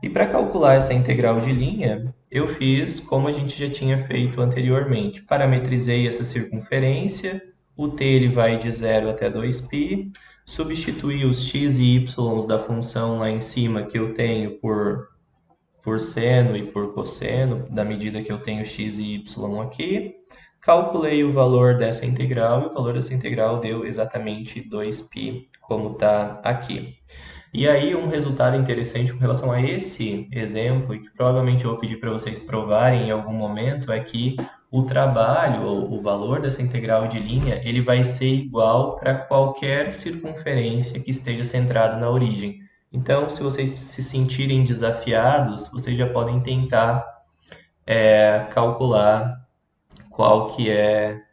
E para calcular essa integral de linha, eu fiz como a gente já tinha feito anteriormente. Parametrizei essa circunferência, o t ele vai de 0 até 2π, substituí os x e y da função lá em cima que eu tenho por seno e por cosseno, da medida que eu tenho x e y aqui. Calculei o valor dessa integral, e o valor dessa integral deu exatamente 2π, como está aqui. E aí, um resultado interessante com relação a esse exemplo, e que provavelmente eu vou pedir para vocês provarem em algum momento, é que o trabalho, ou o valor dessa integral de linha, ele vai ser igual para qualquer circunferência que esteja centrada na origem. Então, se vocês se sentirem desafiados, vocês já podem tentar calcular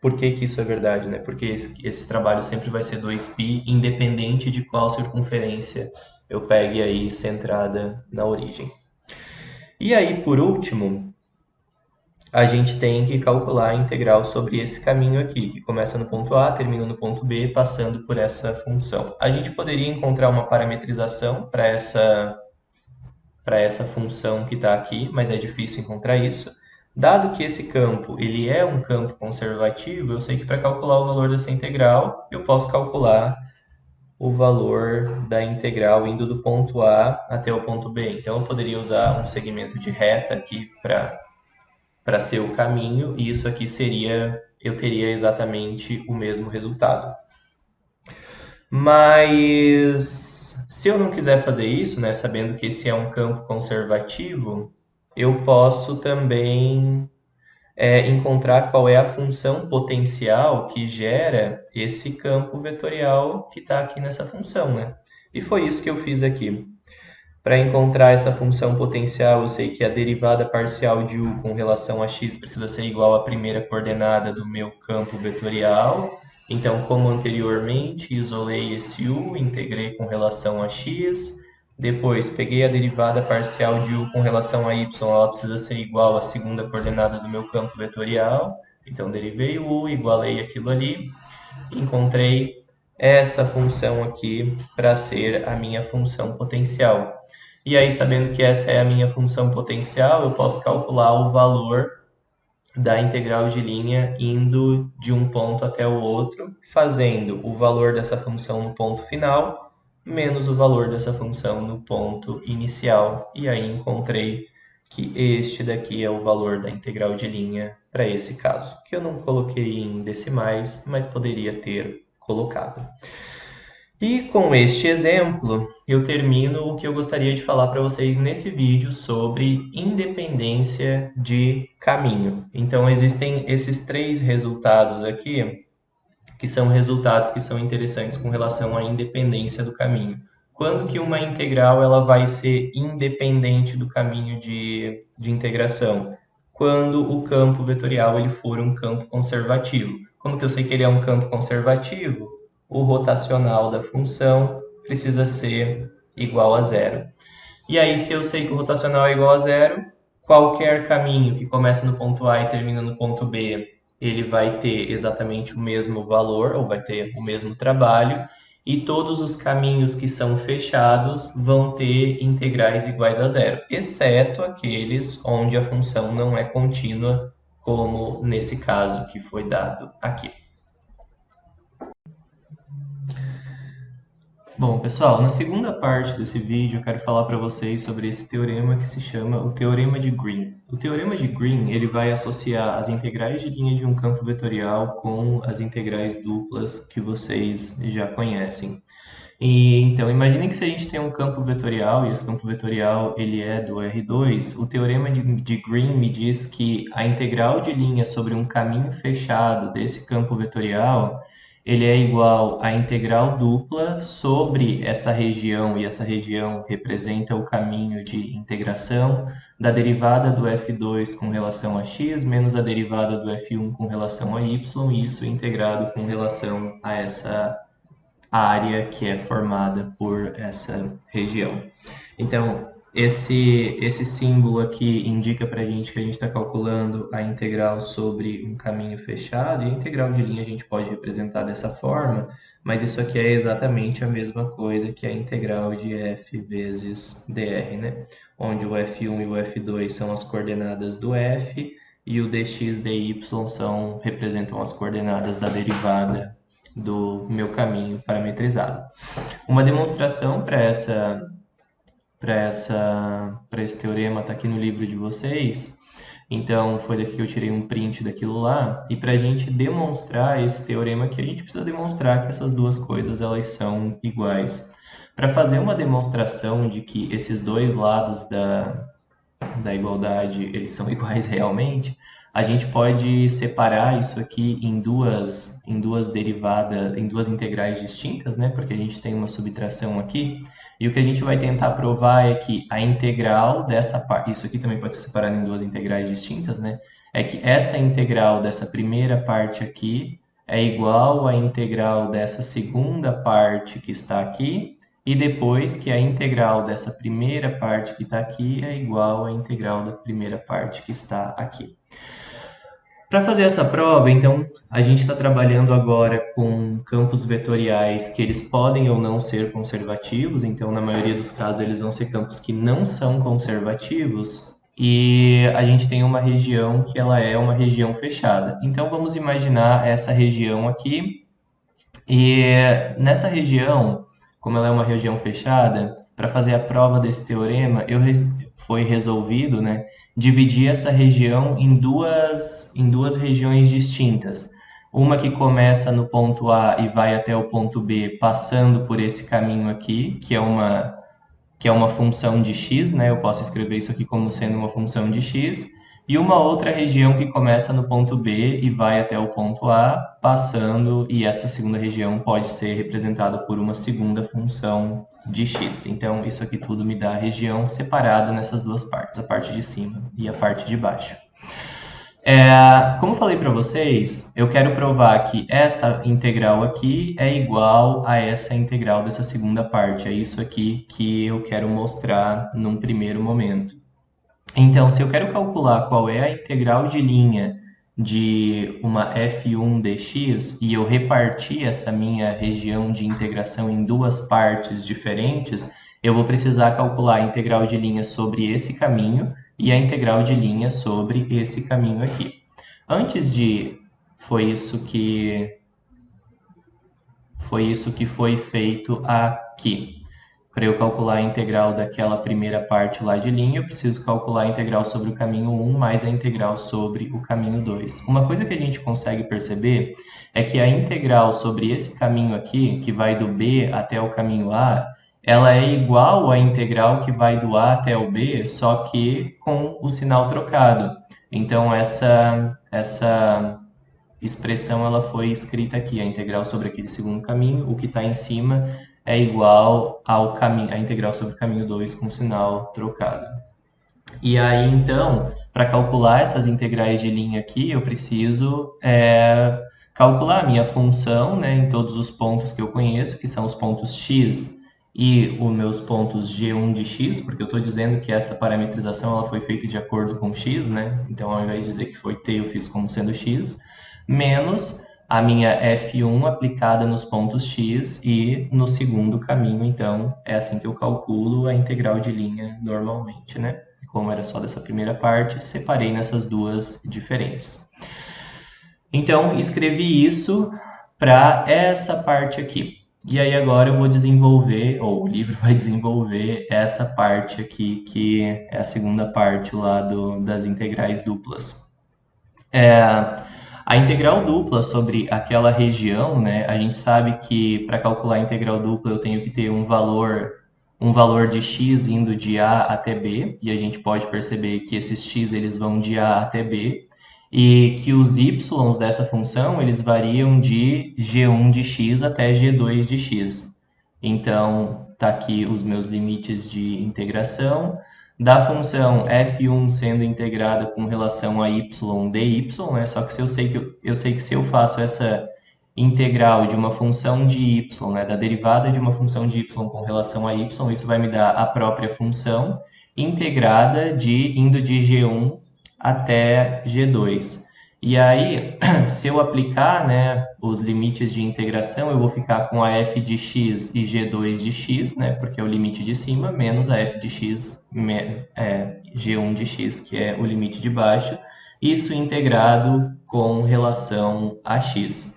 por que isso é verdade, né? Porque esse trabalho sempre vai ser 2π, independente de qual circunferência eu pegue aí centrada na origem. E aí, por último, a gente tem que calcular a integral sobre esse caminho aqui, que começa no ponto A, termina no ponto B, passando por essa função. A gente poderia encontrar uma parametrização para essa função que está aqui, mas é difícil encontrar isso. Dado que esse campo ele é um campo conservativo, eu sei que para calcular o valor dessa integral, eu posso calcular o valor da integral indo do ponto A até o ponto B. Então, eu poderia usar um segmento de reta aqui para ser o caminho, e isso aqui eu teria exatamente o mesmo resultado. Mas se eu não quiser fazer isso, né, sabendo que esse é um campo conservativo, eu posso também encontrar qual é a função potencial que gera esse campo vetorial que está aqui nessa função, né? E foi isso que eu fiz aqui. Para encontrar essa função potencial, eu sei que a derivada parcial de u com relação a x precisa ser igual à primeira coordenada do meu campo vetorial. Então, como anteriormente, isolei esse u, integrei com relação a x. Depois, peguei a derivada parcial de u com relação a y, ela precisa ser igual à segunda coordenada do meu campo vetorial. Então, derivei o u, igualei aquilo ali, encontrei essa função aqui para ser a minha função potencial. E aí, sabendo que essa é a minha função potencial, eu posso calcular o valor da integral de linha indo de um ponto até o outro, fazendo o valor dessa função no ponto final menos o valor dessa função no ponto inicial. E aí encontrei que este daqui é o valor da integral de linha para esse caso, que eu não coloquei em decimais, mas poderia ter colocado. E com este exemplo, eu termino o que eu gostaria de falar para vocês nesse vídeo sobre independência de caminho. Então, existem esses 3 resultados aqui, que são resultados que são interessantes com relação à independência do caminho. Quando que uma integral ela vai ser independente do caminho de integração? Quando o campo vetorial ele for um campo conservativo. Como que eu sei que ele é um campo conservativo? O rotacional da função precisa ser igual a zero. E aí, se eu sei que o rotacional é igual a zero, qualquer caminho que começa no ponto A e termina no ponto B, ele vai ter exatamente o mesmo valor, ou vai ter o mesmo trabalho, e todos os caminhos que são fechados vão ter integrais iguais a zero, exceto aqueles onde a função não é contínua, como nesse caso que foi dado aqui. Bom, pessoal, na segunda parte desse vídeo eu quero falar para vocês sobre esse teorema que se chama o Teorema de Green. O Teorema de Green ele vai associar as integrais de linha de um campo vetorial com as integrais duplas que vocês já conhecem. Então, imaginem que se a gente tem um campo vetorial e esse campo vetorial ele é do R2, o Teorema de Green me diz que a integral de linha sobre um caminho fechado desse campo vetorial ele é igual à integral dupla sobre essa região, e essa região representa o caminho de integração da derivada do f2 com relação a x menos a derivada do f1 com relação a y, e isso integrado com relação a essa área que é formada por essa região. Então, esse símbolo aqui indica para a gente que a gente está calculando a integral sobre um caminho fechado, e a integral de linha a gente pode representar dessa forma, mas isso aqui é exatamente a mesma coisa que a integral de f vezes dr, né? Onde o f1 e o f2 são as coordenadas do f, e o dx dy representam as coordenadas da derivada do meu caminho parametrizado. Uma demonstração para esse teorema está aqui no livro de vocês. Então, foi daqui que eu tirei um print daquilo lá. E para a gente demonstrar esse teorema aqui, a gente precisa demonstrar que essas duas coisas elas são iguais. Para fazer uma demonstração de que esses dois lados da igualdade eles são iguais realmente, a gente pode separar isso aqui em duas derivadas, em duas integrais distintas, né? Porque a gente tem uma subtração aqui. E o que a gente vai tentar provar é que a integral dessa parte, isso aqui também pode ser separado em duas integrais distintas, né? É que essa integral dessa primeira parte aqui é igual à integral dessa segunda parte que está aqui, e depois que a integral dessa primeira parte que está aqui é igual à integral da primeira parte que está aqui. Para fazer essa prova, então, a gente está trabalhando agora com campos vetoriais que eles podem ou não ser conservativos, então, na maioria dos casos, eles vão ser campos que não são conservativos, e a gente tem uma região que ela é uma região fechada. Então, vamos imaginar essa região aqui, e nessa região, como ela é uma região fechada, para fazer a prova desse teorema, foi resolvido, né, dividir essa região em duas regiões distintas. Uma que começa no ponto A e vai até o ponto B, passando por esse caminho aqui, que é uma função de x, né? Eu posso escrever isso aqui como sendo uma função de x. e uma outra região que começa no ponto B e vai até o ponto A, passando, e essa segunda região pode ser representada por uma segunda função de x. Então, isso aqui tudo me dá a região separada nessas duas partes, a parte de cima e a parte de baixo. Como eu falei para vocês, eu quero provar que essa integral aqui é igual a essa integral dessa segunda parte. É isso aqui que eu quero mostrar num primeiro momento. Então, se eu quero calcular qual é a integral de linha de uma f1 dx e eu repartir essa minha região de integração em duas partes diferentes, eu vou precisar calcular a integral de linha sobre esse caminho e a integral de linha sobre esse caminho aqui. Antes de... Foi isso que foi feito aqui. Para eu calcular a integral daquela primeira parte lá de linha, eu preciso calcular a integral sobre o caminho 1 mais a integral sobre o caminho 2. Uma coisa que a gente consegue perceber é que a integral sobre esse caminho aqui, que vai do B até o caminho A, ela é igual à integral que vai do A até o B, só que com o sinal trocado. Então, essa expressão ela foi escrita aqui, a integral sobre aquele segundo caminho, o que está em cima é igual ao caminho, a integral sobre o caminho 2 com sinal trocado. E aí, então, para calcular essas integrais de linha aqui, eu preciso calcular a minha função, né, em todos os pontos que eu conheço, que são os pontos x e os meus pontos g1 de x, porque eu estou dizendo que essa parametrização ela foi feita de acordo com x, né? Então, ao invés de dizer que foi t, eu fiz como sendo x, menos a minha f1 aplicada nos pontos x e no segundo caminho, então, é assim que eu calculo a integral de linha normalmente, né? Como era só dessa primeira parte, separei nessas duas diferentes. Então, escrevi isso para essa parte aqui. E aí agora eu vou desenvolver, ou o livro vai desenvolver essa parte aqui, que é a segunda parte lá das integrais duplas. A integral dupla sobre aquela região, né? A gente sabe que para calcular a integral dupla eu tenho que ter um valor de x indo de A até B, e a gente pode perceber que esses x eles vão de A até B, e que os y's dessa função eles variam de g1 de x até g2 de x. Então, tá aqui os meus limites de integração da função f1 sendo integrada com relação a y dy, né? Só que se eu sei que se eu faço essa integral de uma função de y, né, da derivada de uma função de y com relação a y, isso vai me dar a própria função integrada indo de g1 até g2. E aí, se eu aplicar, né, os limites de integração, eu vou ficar com a f de x e g2 de x, né, porque é o limite de cima, menos a f de x, g1 de x, que é o limite de baixo, isso integrado com relação a x.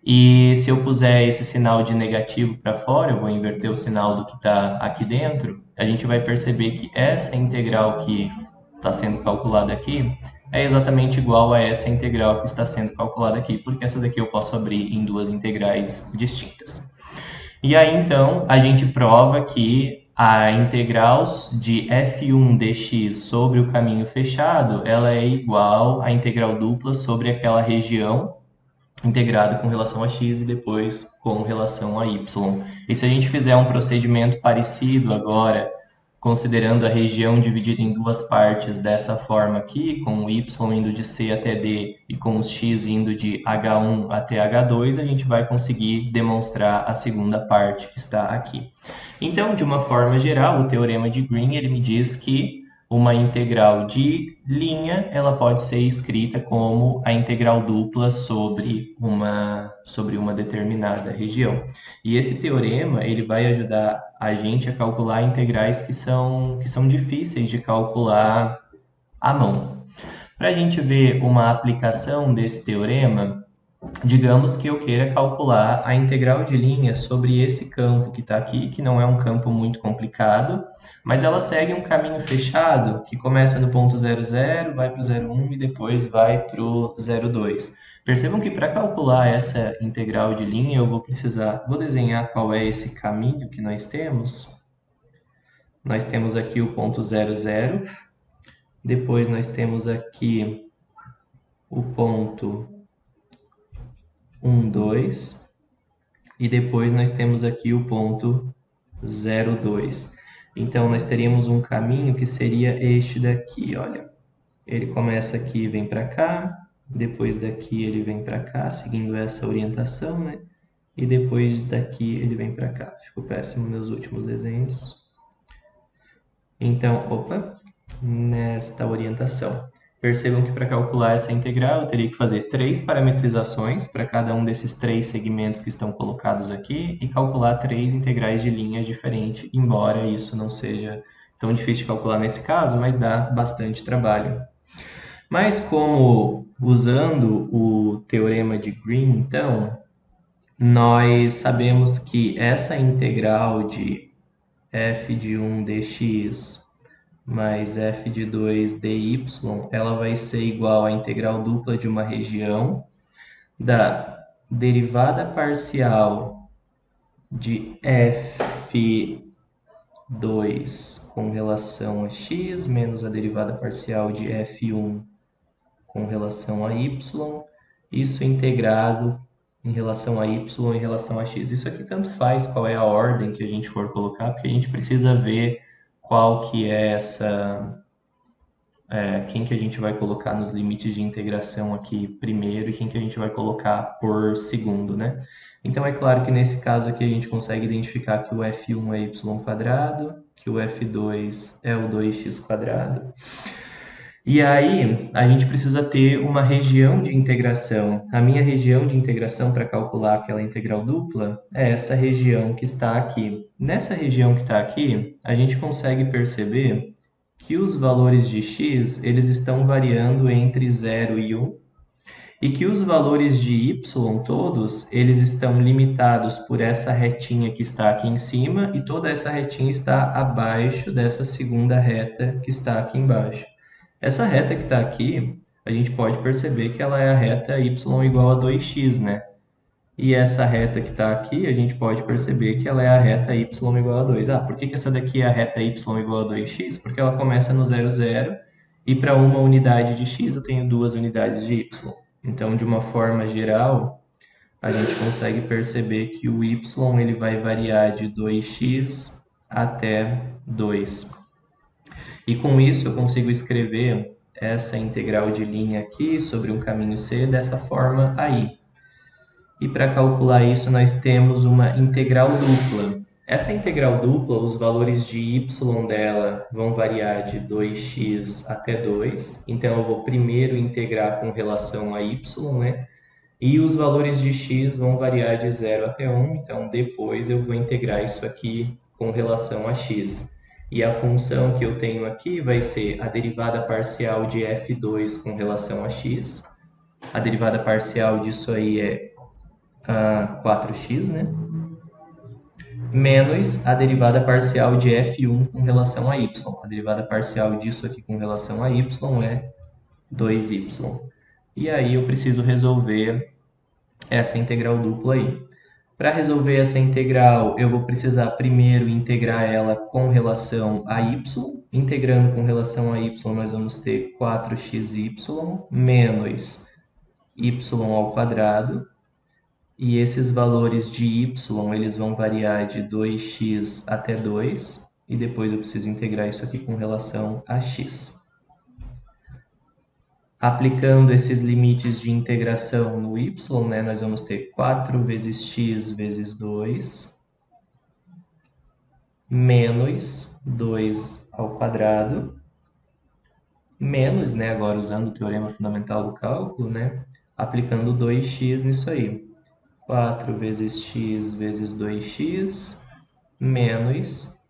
E se eu puser esse sinal de negativo para fora, eu vou inverter o sinal do que está aqui dentro, a gente vai perceber que essa integral que está sendo calculada aqui é exatamente igual a essa integral que está sendo calculada aqui, porque essa daqui eu posso abrir em duas integrais distintas. E aí, então, a gente prova que a integral de f1 dx sobre o caminho fechado, ela é igual à integral dupla sobre aquela região integrada com relação a x e depois com relação a y. E se a gente fizer um procedimento parecido agora, considerando a região dividida em duas partes dessa forma aqui, com o y indo de C até D e com os x indo de H1 até H2, a gente vai conseguir demonstrar a segunda parte que está aqui. Então, de uma forma geral, o teorema de Green ele me diz que uma integral de linha ela pode ser escrita como a integral dupla sobre uma determinada região. E esse teorema ele vai ajudar a gente a calcular integrais que são difíceis de calcular à mão. Para a gente ver uma aplicação desse teorema, digamos que eu queira calcular a integral de linha sobre esse campo que está aqui, que não é um campo muito complicado, mas ela segue um caminho fechado que começa no ponto 0, 0, vai para o 0, 1 e depois vai para o 0, 2. Percebam que para calcular essa integral de linha eu vou desenhar qual é esse caminho que nós temos. Nós temos aqui o ponto 0, 0, Depois nós temos aqui o ponto 1, 2. E depois nós temos aqui o ponto 0, 2. Então, nós teríamos um caminho que seria este daqui, olha. Ele começa aqui e vem para cá, depois daqui ele vem para cá, seguindo essa orientação, né? E depois daqui ele vem para cá. Ficou péssimo meus últimos desenhos. Então, opa, nesta orientação. Percebam que para calcular essa integral eu teria que fazer 3 parametrizações para cada um desses 3 segmentos que estão colocados aqui e calcular 3 integrais de linhas diferentes, embora isso não seja tão difícil de calcular nesse caso, mas dá bastante trabalho. Mas como usando o teorema de Green, então, nós sabemos que essa integral de f de 1 dx mais f de 2 dy, ela vai ser igual à integral dupla de uma região da derivada parcial de f2 com relação a x menos a derivada parcial de f1 com relação a y, isso integrado em relação a y em relação a x. Isso aqui tanto faz qual é a ordem que a gente for colocar, porque a gente precisa ver qual que é quem que a gente vai colocar nos limites de integração aqui primeiro e quem que a gente vai colocar por segundo, né? Então, é claro que nesse caso aqui a gente consegue identificar que o f1 é y², que o f2 é o 2x². E aí, a gente precisa ter uma região de integração. A minha região de integração para calcular aquela integral dupla é essa região que está aqui. Nessa região que está aqui, a gente consegue perceber que os valores de x eles estão variando entre 0 e 1 e que os valores de y todos eles estão limitados por essa retinha que está aqui em cima e toda essa retinha está abaixo dessa segunda reta que está aqui embaixo. Essa reta que está aqui, a gente pode perceber que ela é a reta y igual a 2x, né? E essa reta que está aqui, a gente pode perceber que ela é a reta y igual a 2. Ah, por que essa daqui é a reta y igual a 2x? Porque ela começa no 0, 0, e para uma unidade de x eu tenho 2 unidades de y. Então, de uma forma geral, a gente consegue perceber que o y ele vai variar de 2x até 2. E com isso eu consigo escrever essa integral de linha aqui sobre um caminho C dessa forma aí. E para calcular isso nós temos uma integral dupla. Essa integral dupla, os valores de y dela vão variar de 2x até 2. Então eu vou primeiro integrar com relação a y, né? E os valores de x vão variar de 0 até 1, então depois eu vou integrar isso aqui com relação a x. E a função que eu tenho aqui vai ser a derivada parcial de f2 com relação a x. A derivada parcial disso aí é 4x, né? Menos a derivada parcial de f1 com relação a y. A derivada parcial disso aqui com relação a y é 2y. E aí eu preciso resolver essa integral dupla aí. Para resolver essa integral, eu vou precisar primeiro integrar ela com relação a y. Integrando com relação a y, nós vamos ter 4xy menos y ao quadrado. E esses valores de y, eles vão variar de 2x até 2. E depois eu preciso integrar isso aqui com relação a x. Aplicando esses limites de integração no y, né, nós vamos ter 4 vezes x vezes 2, menos 2 ao quadrado, menos, né, agora usando o teorema fundamental do cálculo, né, aplicando 2x nisso aí. 4 vezes x vezes 2x, menos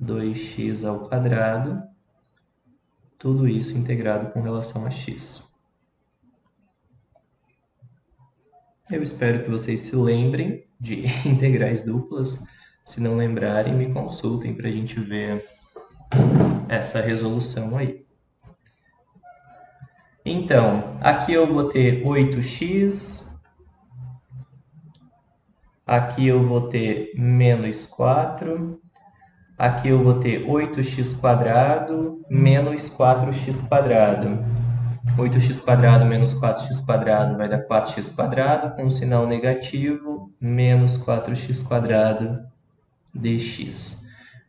2x ao quadrado, tudo isso integrado com relação a x. Eu espero que vocês se lembrem de integrais duplas. Se não lembrarem, me consultem para a gente ver essa resolução aí. Então, aqui eu vou ter 8x, aqui eu vou ter menos 4, Aqui eu vou ter 8x² menos 4x². 8x² menos 4x² vai dar 4x² com um sinal negativo, menos 4x² dx.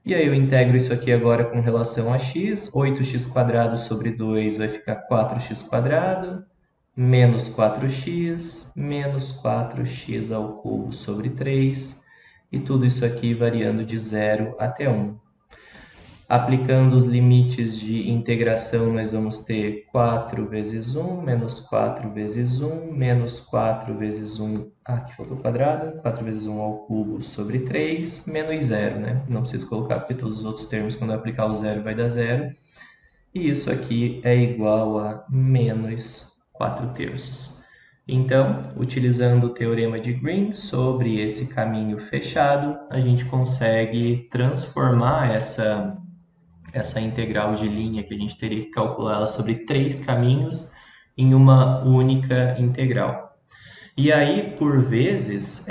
E aí eu integro isso aqui agora com relação a x. 8x² sobre 2 vai ficar 4x², menos 4x, menos 4x ao cubo sobre 3. E tudo isso aqui variando de 0 até 1. Aplicando os limites de integração, nós vamos ter 4 vezes 1, menos 4 vezes 1, menos 4 vezes 1, aqui faltou quadrado, 4 vezes 1 ao cubo sobre 3, menos 0, né? Não preciso colocar, porque todos os outros termos, quando eu aplicar o zero, vai dar 0. E isso aqui é igual a menos 4/3. Então, utilizando o teorema de Green sobre esse caminho fechado, a gente consegue transformar essa integral de linha que a gente teria que calcular ela sobre 3 caminhos em uma única integral. E aí, por vezes,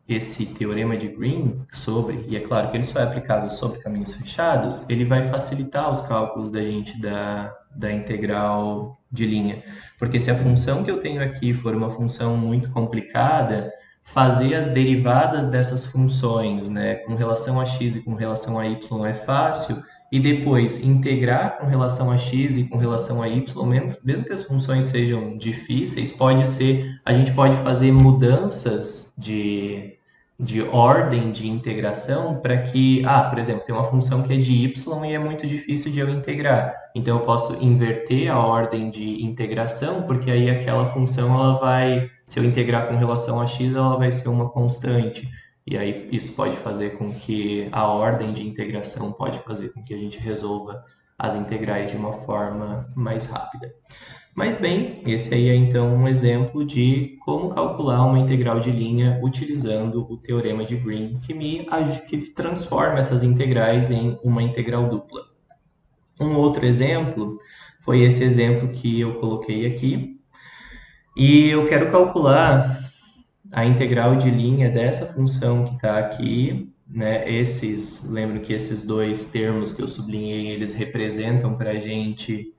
esse teorema de Green sobre, e é claro que ele só é aplicável sobre caminhos fechados, ele vai facilitar os cálculos da gente da integral de linha. Porque se a função que eu tenho aqui for uma função muito complicada, fazer as derivadas dessas funções, né, com relação a x e com relação a y é fácil, e depois integrar com relação a x e com relação a y, mesmo que as funções sejam difíceis, a gente pode fazer mudanças de ordem de integração para que, por exemplo, tem uma função que é de y e é muito difícil de eu integrar. Então, eu posso inverter a ordem de integração, porque aí aquela função, se eu integrar com relação a x, ela vai ser uma constante. E aí isso pode fazer com que a ordem de integração pode fazer com que a gente resolva as integrais de uma forma mais rápida. Mas bem, esse aí é então um exemplo de como calcular uma integral de linha utilizando o teorema de Green, que transforma essas integrais em uma integral dupla. Um outro exemplo foi esse exemplo que eu coloquei aqui. E eu quero calcular a integral de linha dessa função que está aqui, né? Lembro que esses dois termos que eu sublinhei, eles representam para a gente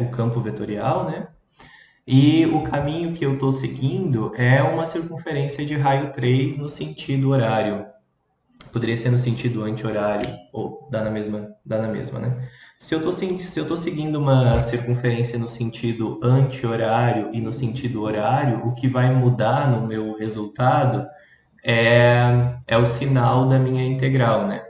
o campo vetorial, né? E o caminho que eu estou seguindo é uma circunferência de raio 3 no sentido horário. Poderia ser no sentido anti-horário, ou dá na mesma, né? Se eu estou seguindo uma circunferência no sentido anti-horário e no sentido horário, o que vai mudar no meu resultado é o sinal da minha integral, né?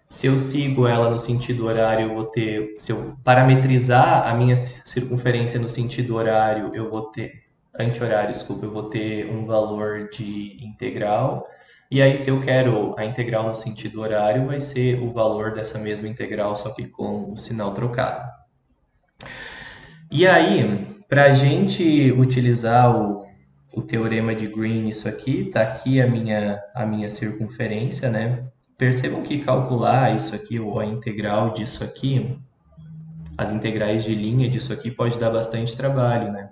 Se eu sigo ela no sentido horário, eu vou ter... Se eu parametrizar a minha circunferência no sentido horário, eu vou ter... Anti-horário, desculpa, eu vou ter um valor de integral. E aí, se eu quero a integral no sentido horário, vai ser o valor dessa mesma integral, só que com o sinal trocado. E aí, para a gente utilizar o teorema de Green, isso aqui, tá aqui a minha circunferência, né? Percebam que calcular isso aqui, ou a integral disso aqui, as integrais de linha disso aqui pode dar bastante trabalho, né?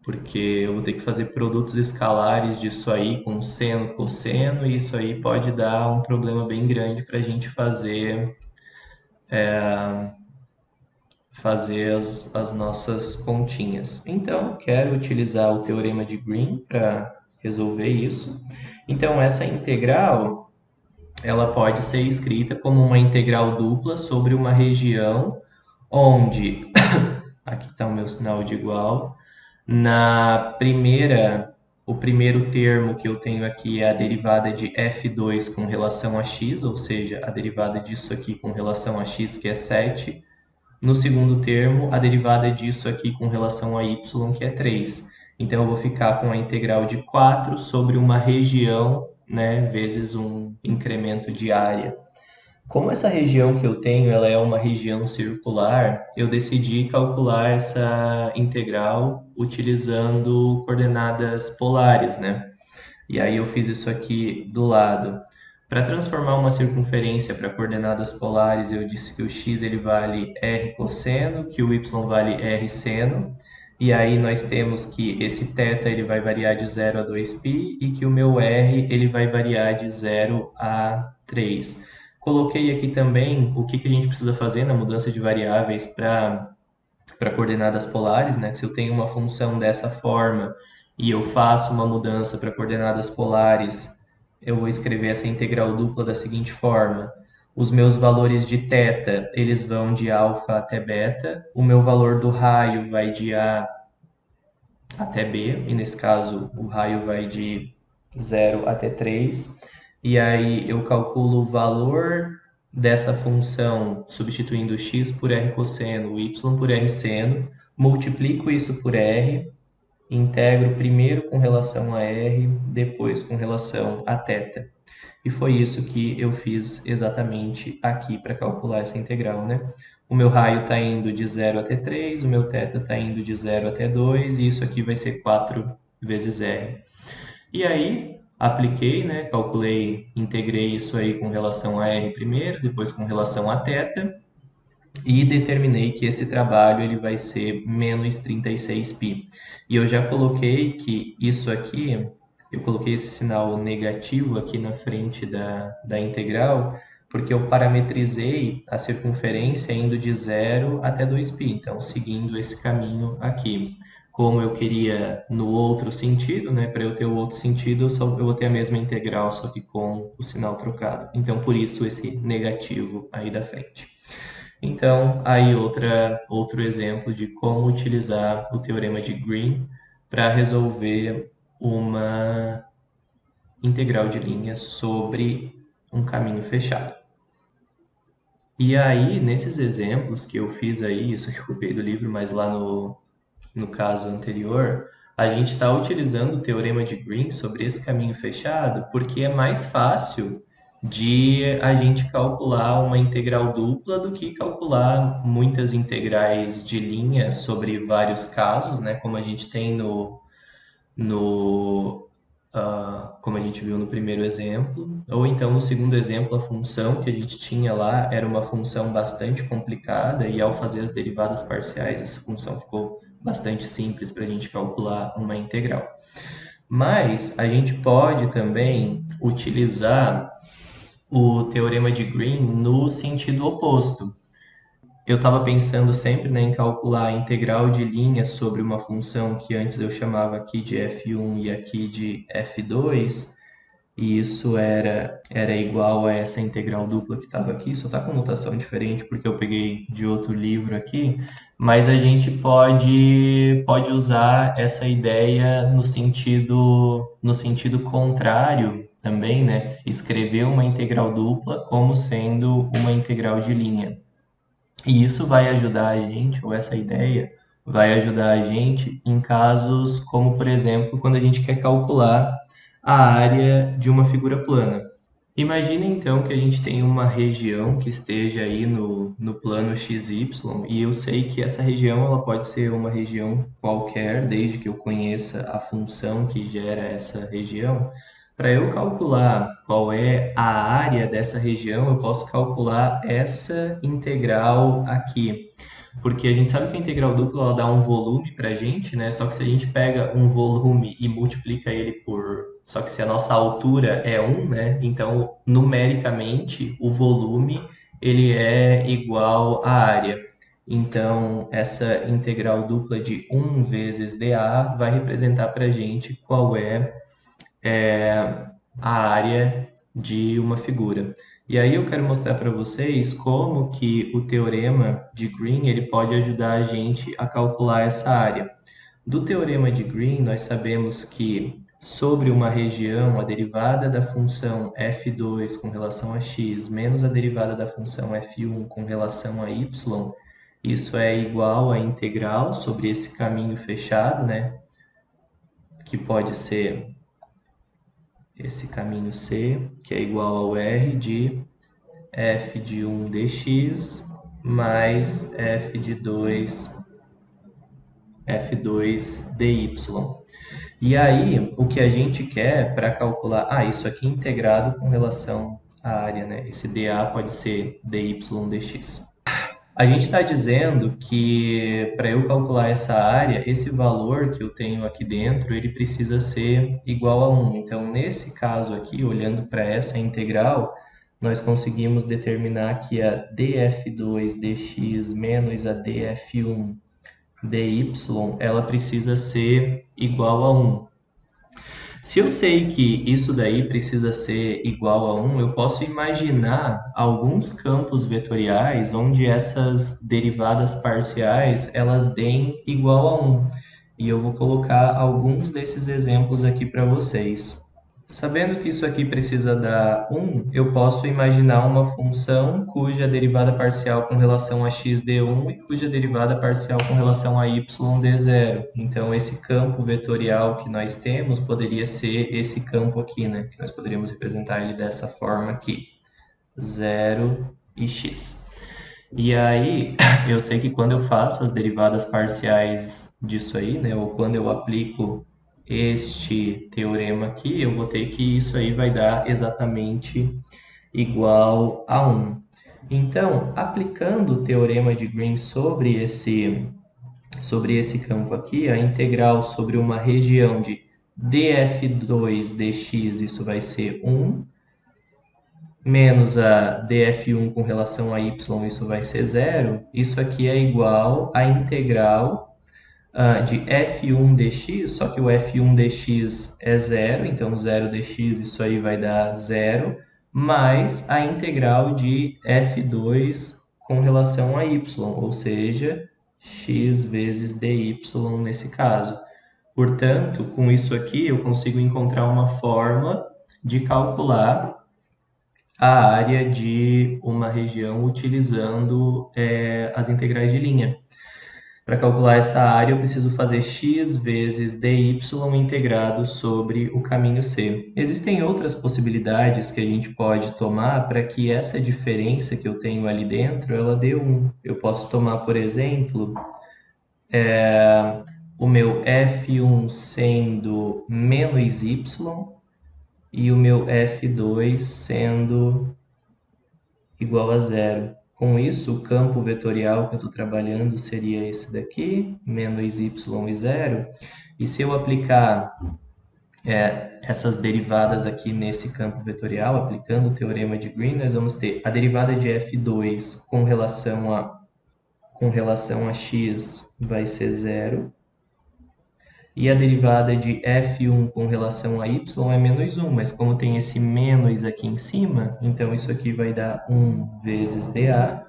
Porque eu vou ter que fazer produtos escalares disso aí com seno, cosseno, e isso aí pode dar um problema bem grande para a gente fazer as nossas continhas. Então, quero utilizar o teorema de Green para resolver isso. Então, essa integral, ela pode ser escrita como uma integral dupla sobre uma região onde, aqui está o meu sinal de igual, o primeiro termo que eu tenho aqui é a derivada de f2 com relação a x, ou seja, a derivada disso aqui com relação a x, que é 7. No segundo termo, a derivada disso aqui com relação a y, que é 3. Então, eu vou ficar com a integral de 4 sobre uma região, né, vezes um incremento de área. Como essa região que eu tenho ela é uma região circular, eu decidi calcular essa integral utilizando coordenadas polares, né? E aí eu fiz isso aqui do lado. Para transformar uma circunferência para coordenadas polares, eu disse que o x ele vale r cosseno, que o y vale r seno, e aí nós temos que esse θ ele vai variar de 0 a 2π e que o meu r ele vai variar de 0 a 3. Coloquei aqui também o que a gente precisa fazer na mudança de variáveis para coordenadas polares, né? Se eu tenho uma função dessa forma e eu faço uma mudança para coordenadas polares, eu vou escrever essa integral dupla da seguinte forma: os meus valores de θ, eles vão de alfa até beta, o meu valor do raio vai de A até B, e nesse caso o raio vai de 0 até 3, e aí eu calculo o valor dessa função substituindo x por r cosseno, y por r seno, multiplico isso por r, integro primeiro com relação a r, depois com relação a θ. E foi isso que eu fiz exatamente aqui para calcular essa integral, né? O meu raio está indo de 0 até 3, o meu θ está indo de 0 até 2, e isso aqui vai ser 4 vezes r. E aí, apliquei, né? Calculei, integrei isso aí com relação a r primeiro, depois com relação a θ, e determinei que esse trabalho ele vai ser menos 36π. E eu já coloquei que isso aqui, eu coloquei esse sinal negativo aqui na frente da integral, porque eu parametrizei a circunferência indo de 0 até 2π, então seguindo esse caminho aqui. Como eu queria no outro sentido, né, para eu ter o outro sentido, eu vou ter a mesma integral, só que com o sinal trocado. Então, por isso esse negativo aí da frente. Então, aí outro exemplo de como utilizar o teorema de Green para resolver uma integral de linha sobre um caminho fechado. E aí, nesses exemplos que eu fiz aí, isso que eu copiei do livro, mas lá no caso anterior, a gente está utilizando o teorema de Green sobre esse caminho fechado porque é mais fácil de a gente calcular uma integral dupla do que calcular muitas integrais de linha sobre vários casos, né? Como a gente tem como a gente viu no primeiro exemplo, ou então no segundo exemplo, a função que a gente tinha lá era uma função bastante complicada e ao fazer as derivadas parciais, essa função ficou bastante simples para a gente calcular uma integral. Mas a gente pode também utilizar o teorema de Green no sentido oposto. Eu estava pensando sempre, né, em calcular a integral de linha sobre uma função que antes eu chamava aqui de f1 e aqui de f2, e isso era igual a essa integral dupla que estava aqui, só está com notação diferente porque eu peguei de outro livro aqui, mas a gente pode usar essa ideia no sentido contrário também, né? Escrever uma integral dupla como sendo uma integral de linha. E isso vai ajudar a gente, ou essa ideia vai ajudar a gente em casos como, por exemplo, quando a gente quer calcular a área de uma figura plana. Imagina então que a gente tem uma região que esteja aí no plano XY, e eu sei que essa região ela pode ser uma região qualquer, desde que eu conheça a função que gera essa região. Para eu calcular qual é a área dessa região, eu posso calcular essa integral aqui. Porque a gente sabe que a integral dupla ela dá um volume para a gente, né? Só que se a gente pega um volume e multiplica ele por... Só que se a nossa altura é 1, né? Então, numericamente, o volume ele é igual à área. Então, essa integral dupla de 1 vezes dA vai representar para a gente qual a área de uma figura. E aí eu quero mostrar para vocês como que o teorema de Green ele pode ajudar a gente a calcular essa área. Do teorema de Green, nós sabemos que sobre uma região, a derivada da função f2 com relação a x menos a derivada da função f1 com relação a y, isso é igual à integral sobre esse caminho fechado, né? Que pode ser esse caminho C, que é igual ao R de f de 1 dx mais f de 2 f2 dy. E aí, o que a gente quer para calcular... Ah, isso aqui integrado com relação à área, né? Esse dA pode ser dy dx. A gente está dizendo que para eu calcular essa área, esse valor que eu tenho aqui dentro, ele precisa ser igual a 1. Então, nesse caso aqui, olhando para essa integral, nós conseguimos determinar que a df2 dx menos a df1 dy, ela precisa ser igual a 1. Se eu sei que isso daí precisa ser igual a 1, eu posso imaginar alguns campos vetoriais onde essas derivadas parciais elas deem igual a 1. E eu vou colocar alguns desses exemplos aqui para vocês. Sabendo que isso aqui precisa dar 1, eu posso imaginar uma função cuja derivada parcial com relação a x dê 1 e cuja derivada parcial com relação a y dê 0. Então, esse campo vetorial que nós temos poderia ser esse campo aqui, né? Que nós poderíamos representar ele dessa forma aqui, 0 e x. E aí, eu sei que quando eu faço as derivadas parciais disso aí, né, ou quando eu aplico este teorema aqui, eu vou ter que isso aí vai dar exatamente igual a 1. Então, aplicando o teorema de Green sobre esse campo aqui, a integral sobre uma região de df2 dx, isso vai ser 1, menos a df1 com relação a y, isso vai ser 0, isso aqui é igual à integral de f1 dx, só que o f1 dx é 0, então 0 dx, isso aí vai dar 0, mais a integral de f2 com relação a y, ou seja, x vezes dy nesse caso. Portanto, com isso aqui, eu consigo encontrar uma forma de calcular a área de uma região utilizando as integrais de linha. Para calcular essa área, eu preciso fazer x vezes dy integrado sobre o caminho C. Existem outras possibilidades que a gente pode tomar para que essa diferença que eu tenho ali dentro, ela dê 1. Eu posso tomar, por exemplo, o meu f1 sendo menos y e o meu f2 sendo igual a 0. Com isso, o campo vetorial que eu estou trabalhando seria esse daqui, menos y e 0. E se eu aplicar essas derivadas aqui nesse campo vetorial, aplicando o teorema de Green, nós vamos ter a derivada de f2 com relação a x vai ser 0. E a derivada de f1 com relação a y é menos 1, mas como tem esse menos aqui em cima, então isso aqui vai dar 1 vezes dA,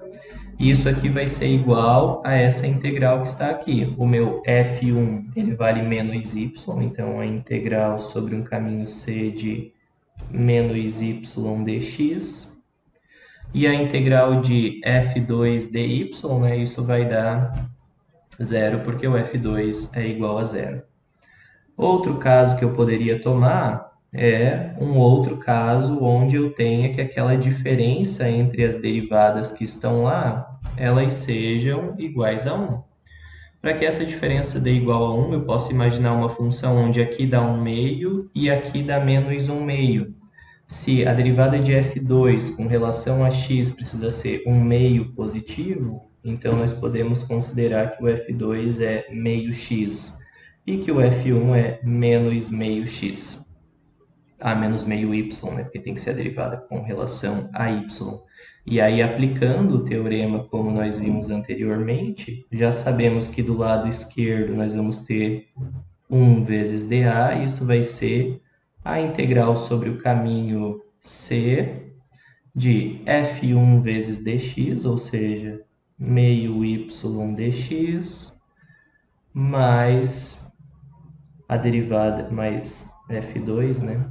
e isso aqui vai ser igual a essa integral que está aqui. O meu f1 ele vale menos y, então a integral sobre um caminho C de menos y dx, e a integral de f2 dy, né, isso vai dar 0, porque o f2 é igual a 0. Outro caso que eu poderia tomar é um outro caso onde eu tenha que aquela diferença entre as derivadas que estão lá, elas sejam iguais a 1. Para que essa diferença dê igual a 1, eu posso imaginar uma função onde aqui dá 1 meio e aqui dá menos 1 meio. Se a derivada de f2 com relação a x precisa ser 1 meio positivo, então nós podemos considerar que o f2 é meio x e que o f1 é menos meio x. Menos meio y, né? Porque tem que ser a derivada com relação a y. E aí, aplicando o teorema como nós vimos anteriormente, já sabemos que do lado esquerdo nós vamos ter 1 vezes dA, e isso vai ser a integral sobre o caminho C de f1 vezes dx, ou seja, meio y dx, mais a derivada, mais f2, né?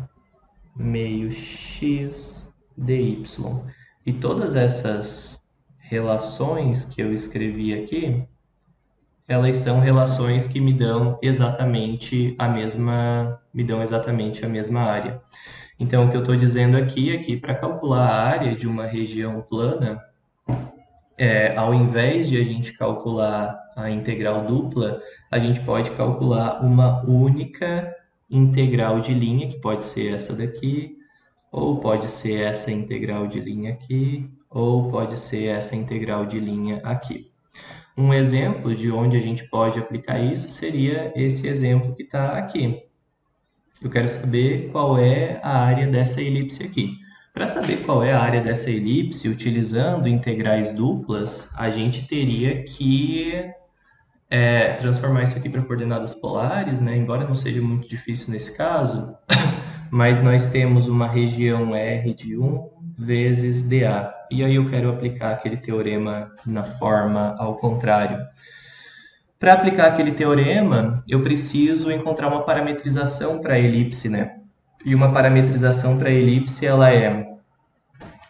Meio x dy. E todas essas relações que eu escrevi aqui, elas são relações que me dão exatamente a mesma área. Então, o que eu estou dizendo aqui é que para calcular a área de uma região plana, ao invés de a gente calcular a integral dupla, a gente pode calcular uma única integral de linha, que pode ser essa daqui, ou pode ser essa integral de linha aqui, ou pode ser essa integral de linha aqui. Um exemplo de onde a gente pode aplicar isso seria esse exemplo que está aqui. Eu quero saber qual é a área dessa elipse aqui. Para saber qual é a área dessa elipse, utilizando integrais duplas, a gente teria que transformar isso aqui para coordenadas polares, né? Embora não seja muito difícil nesse caso, mas nós temos uma região R de 1 vezes dA. E aí eu quero aplicar aquele teorema na forma ao contrário. Para aplicar aquele teorema, eu preciso encontrar uma parametrização para a elipse, né? E uma parametrização para a elipse, ela é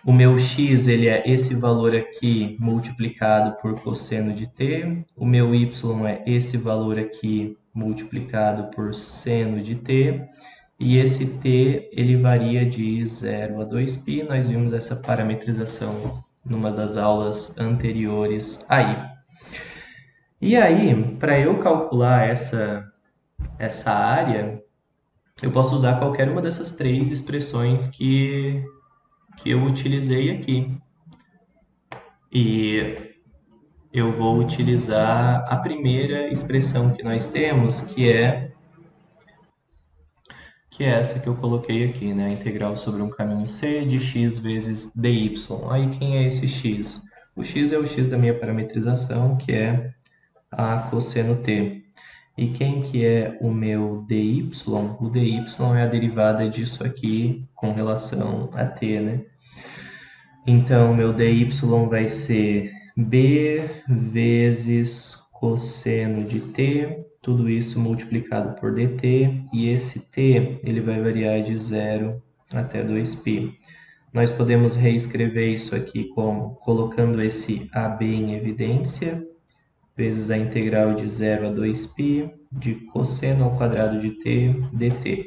o meu x, ele é esse valor aqui multiplicado por cosseno de t. O meu y é esse valor aqui multiplicado por seno de t. E esse t, ele varia de 0 a 2π. Nós vimos essa parametrização numa das aulas anteriores aí. E aí, para eu calcular essa área, eu posso usar qualquer uma dessas três expressões que eu utilizei aqui. E eu vou utilizar a primeira expressão que nós temos, que é essa que eu coloquei aqui, né? A integral sobre um caminho C de x vezes dy. Aí quem é esse x? O x é o x da minha parametrização, que é a cosseno t. E quem que é o meu dy? O dy é a derivada disso aqui com relação a t, né? Então, meu dy vai ser b vezes cosseno de t, tudo isso multiplicado por dt, e esse t ele vai variar de 0 até 2π. Nós podemos reescrever isso aqui como colocando esse ab em evidência, vezes a integral de 0 a 2π de cosseno ao quadrado de t dt.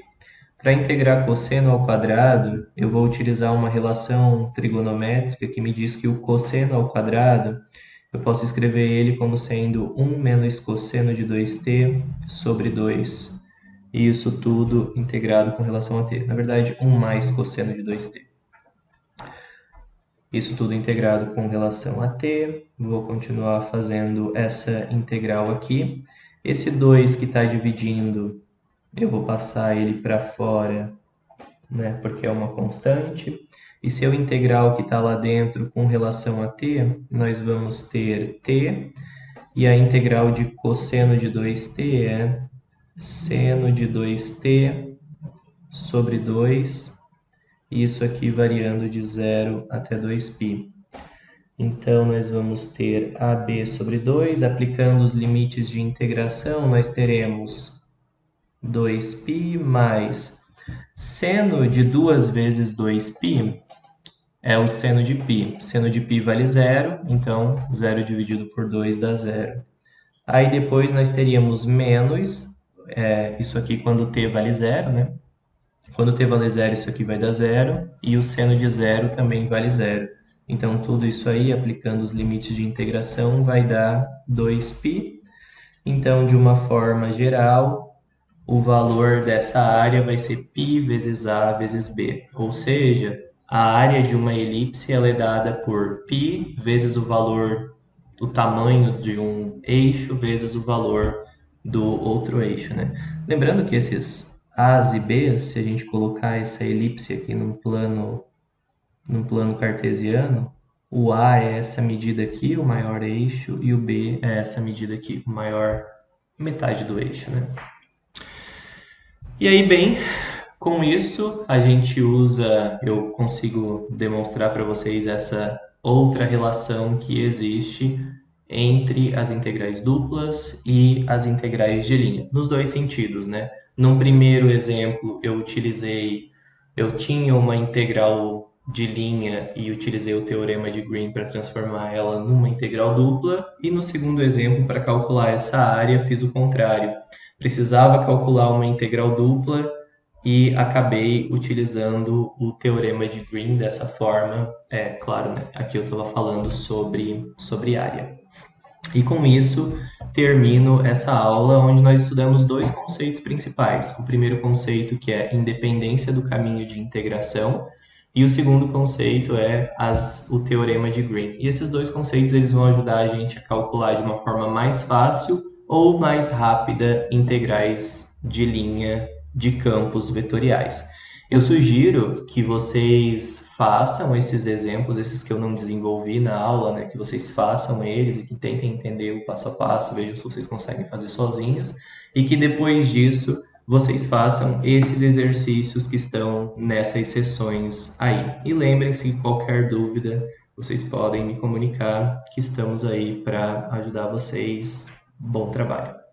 Para integrar cosseno ao quadrado, eu vou utilizar uma relação trigonométrica que me diz que o cosseno ao quadrado, eu posso escrever ele como sendo 1 menos cosseno de 2t sobre 2. E isso tudo integrado com relação a t. Na verdade, 1 mais cosseno de 2t. Isso tudo integrado com relação a t. Vou continuar fazendo essa integral aqui. Esse 2 que está dividindo, eu vou passar ele para fora, né, porque é uma constante. E se eu integrar o que está lá dentro com relação a t, nós vamos ter t, e a integral de cosseno de 2t é seno de 2t sobre 2, isso aqui variando de 0 até 2π. Então, nós vamos ter AB sobre 2, aplicando os limites de integração, nós teremos 2π mais seno de 2 vezes 2π é o seno de π. Seno de π vale 0, então 0 dividido por 2 dá 0. Aí depois nós teríamos menos, isso aqui quando t vale 0, né? Quando t vale 0, isso aqui vai dar 0, e o seno de 0 também vale 0. Então, tudo isso aí, aplicando os limites de integração, vai dar 2π. Então, de uma forma geral, o valor dessa área vai ser π vezes a vezes b. Ou seja, a área de uma elipse ela é dada por π vezes o valor, o tamanho de um eixo vezes o valor do outro eixo, né? Lembrando que esses A's e B's, se a gente colocar essa elipse aqui num plano cartesiano, o A é essa medida aqui, o maior eixo, e o B é essa medida aqui, o maior metade do eixo, né? E aí, bem, com isso a gente eu consigo demonstrar para vocês essa outra relação que existe entre as integrais duplas e as integrais de linha, nos dois sentidos, né? Num primeiro exemplo, eu tinha uma integral de linha e utilizei o teorema de Green para transformar ela numa integral dupla, e no segundo exemplo, para calcular essa área, fiz o contrário. Precisava calcular uma integral dupla e acabei utilizando o teorema de Green dessa forma. Claro, né? Aqui eu estava falando sobre área. E com isso, termino essa aula onde nós estudamos dois conceitos principais. O primeiro conceito, que é independência do caminho de integração, e o segundo conceito é o teorema de Green. E esses dois conceitos eles vão ajudar a gente a calcular de uma forma mais fácil ou mais rápida integrais de linha de campos vetoriais. Eu sugiro que vocês façam esses exemplos, esses que eu não desenvolvi na aula, né? Que vocês façam eles e que tentem entender o passo a passo, vejam se vocês conseguem fazer sozinhos, e que depois disso vocês façam esses exercícios que estão nessas sessões aí. E lembrem-se que qualquer dúvida, vocês podem me comunicar, que estamos aí para ajudar vocês. Bom trabalho!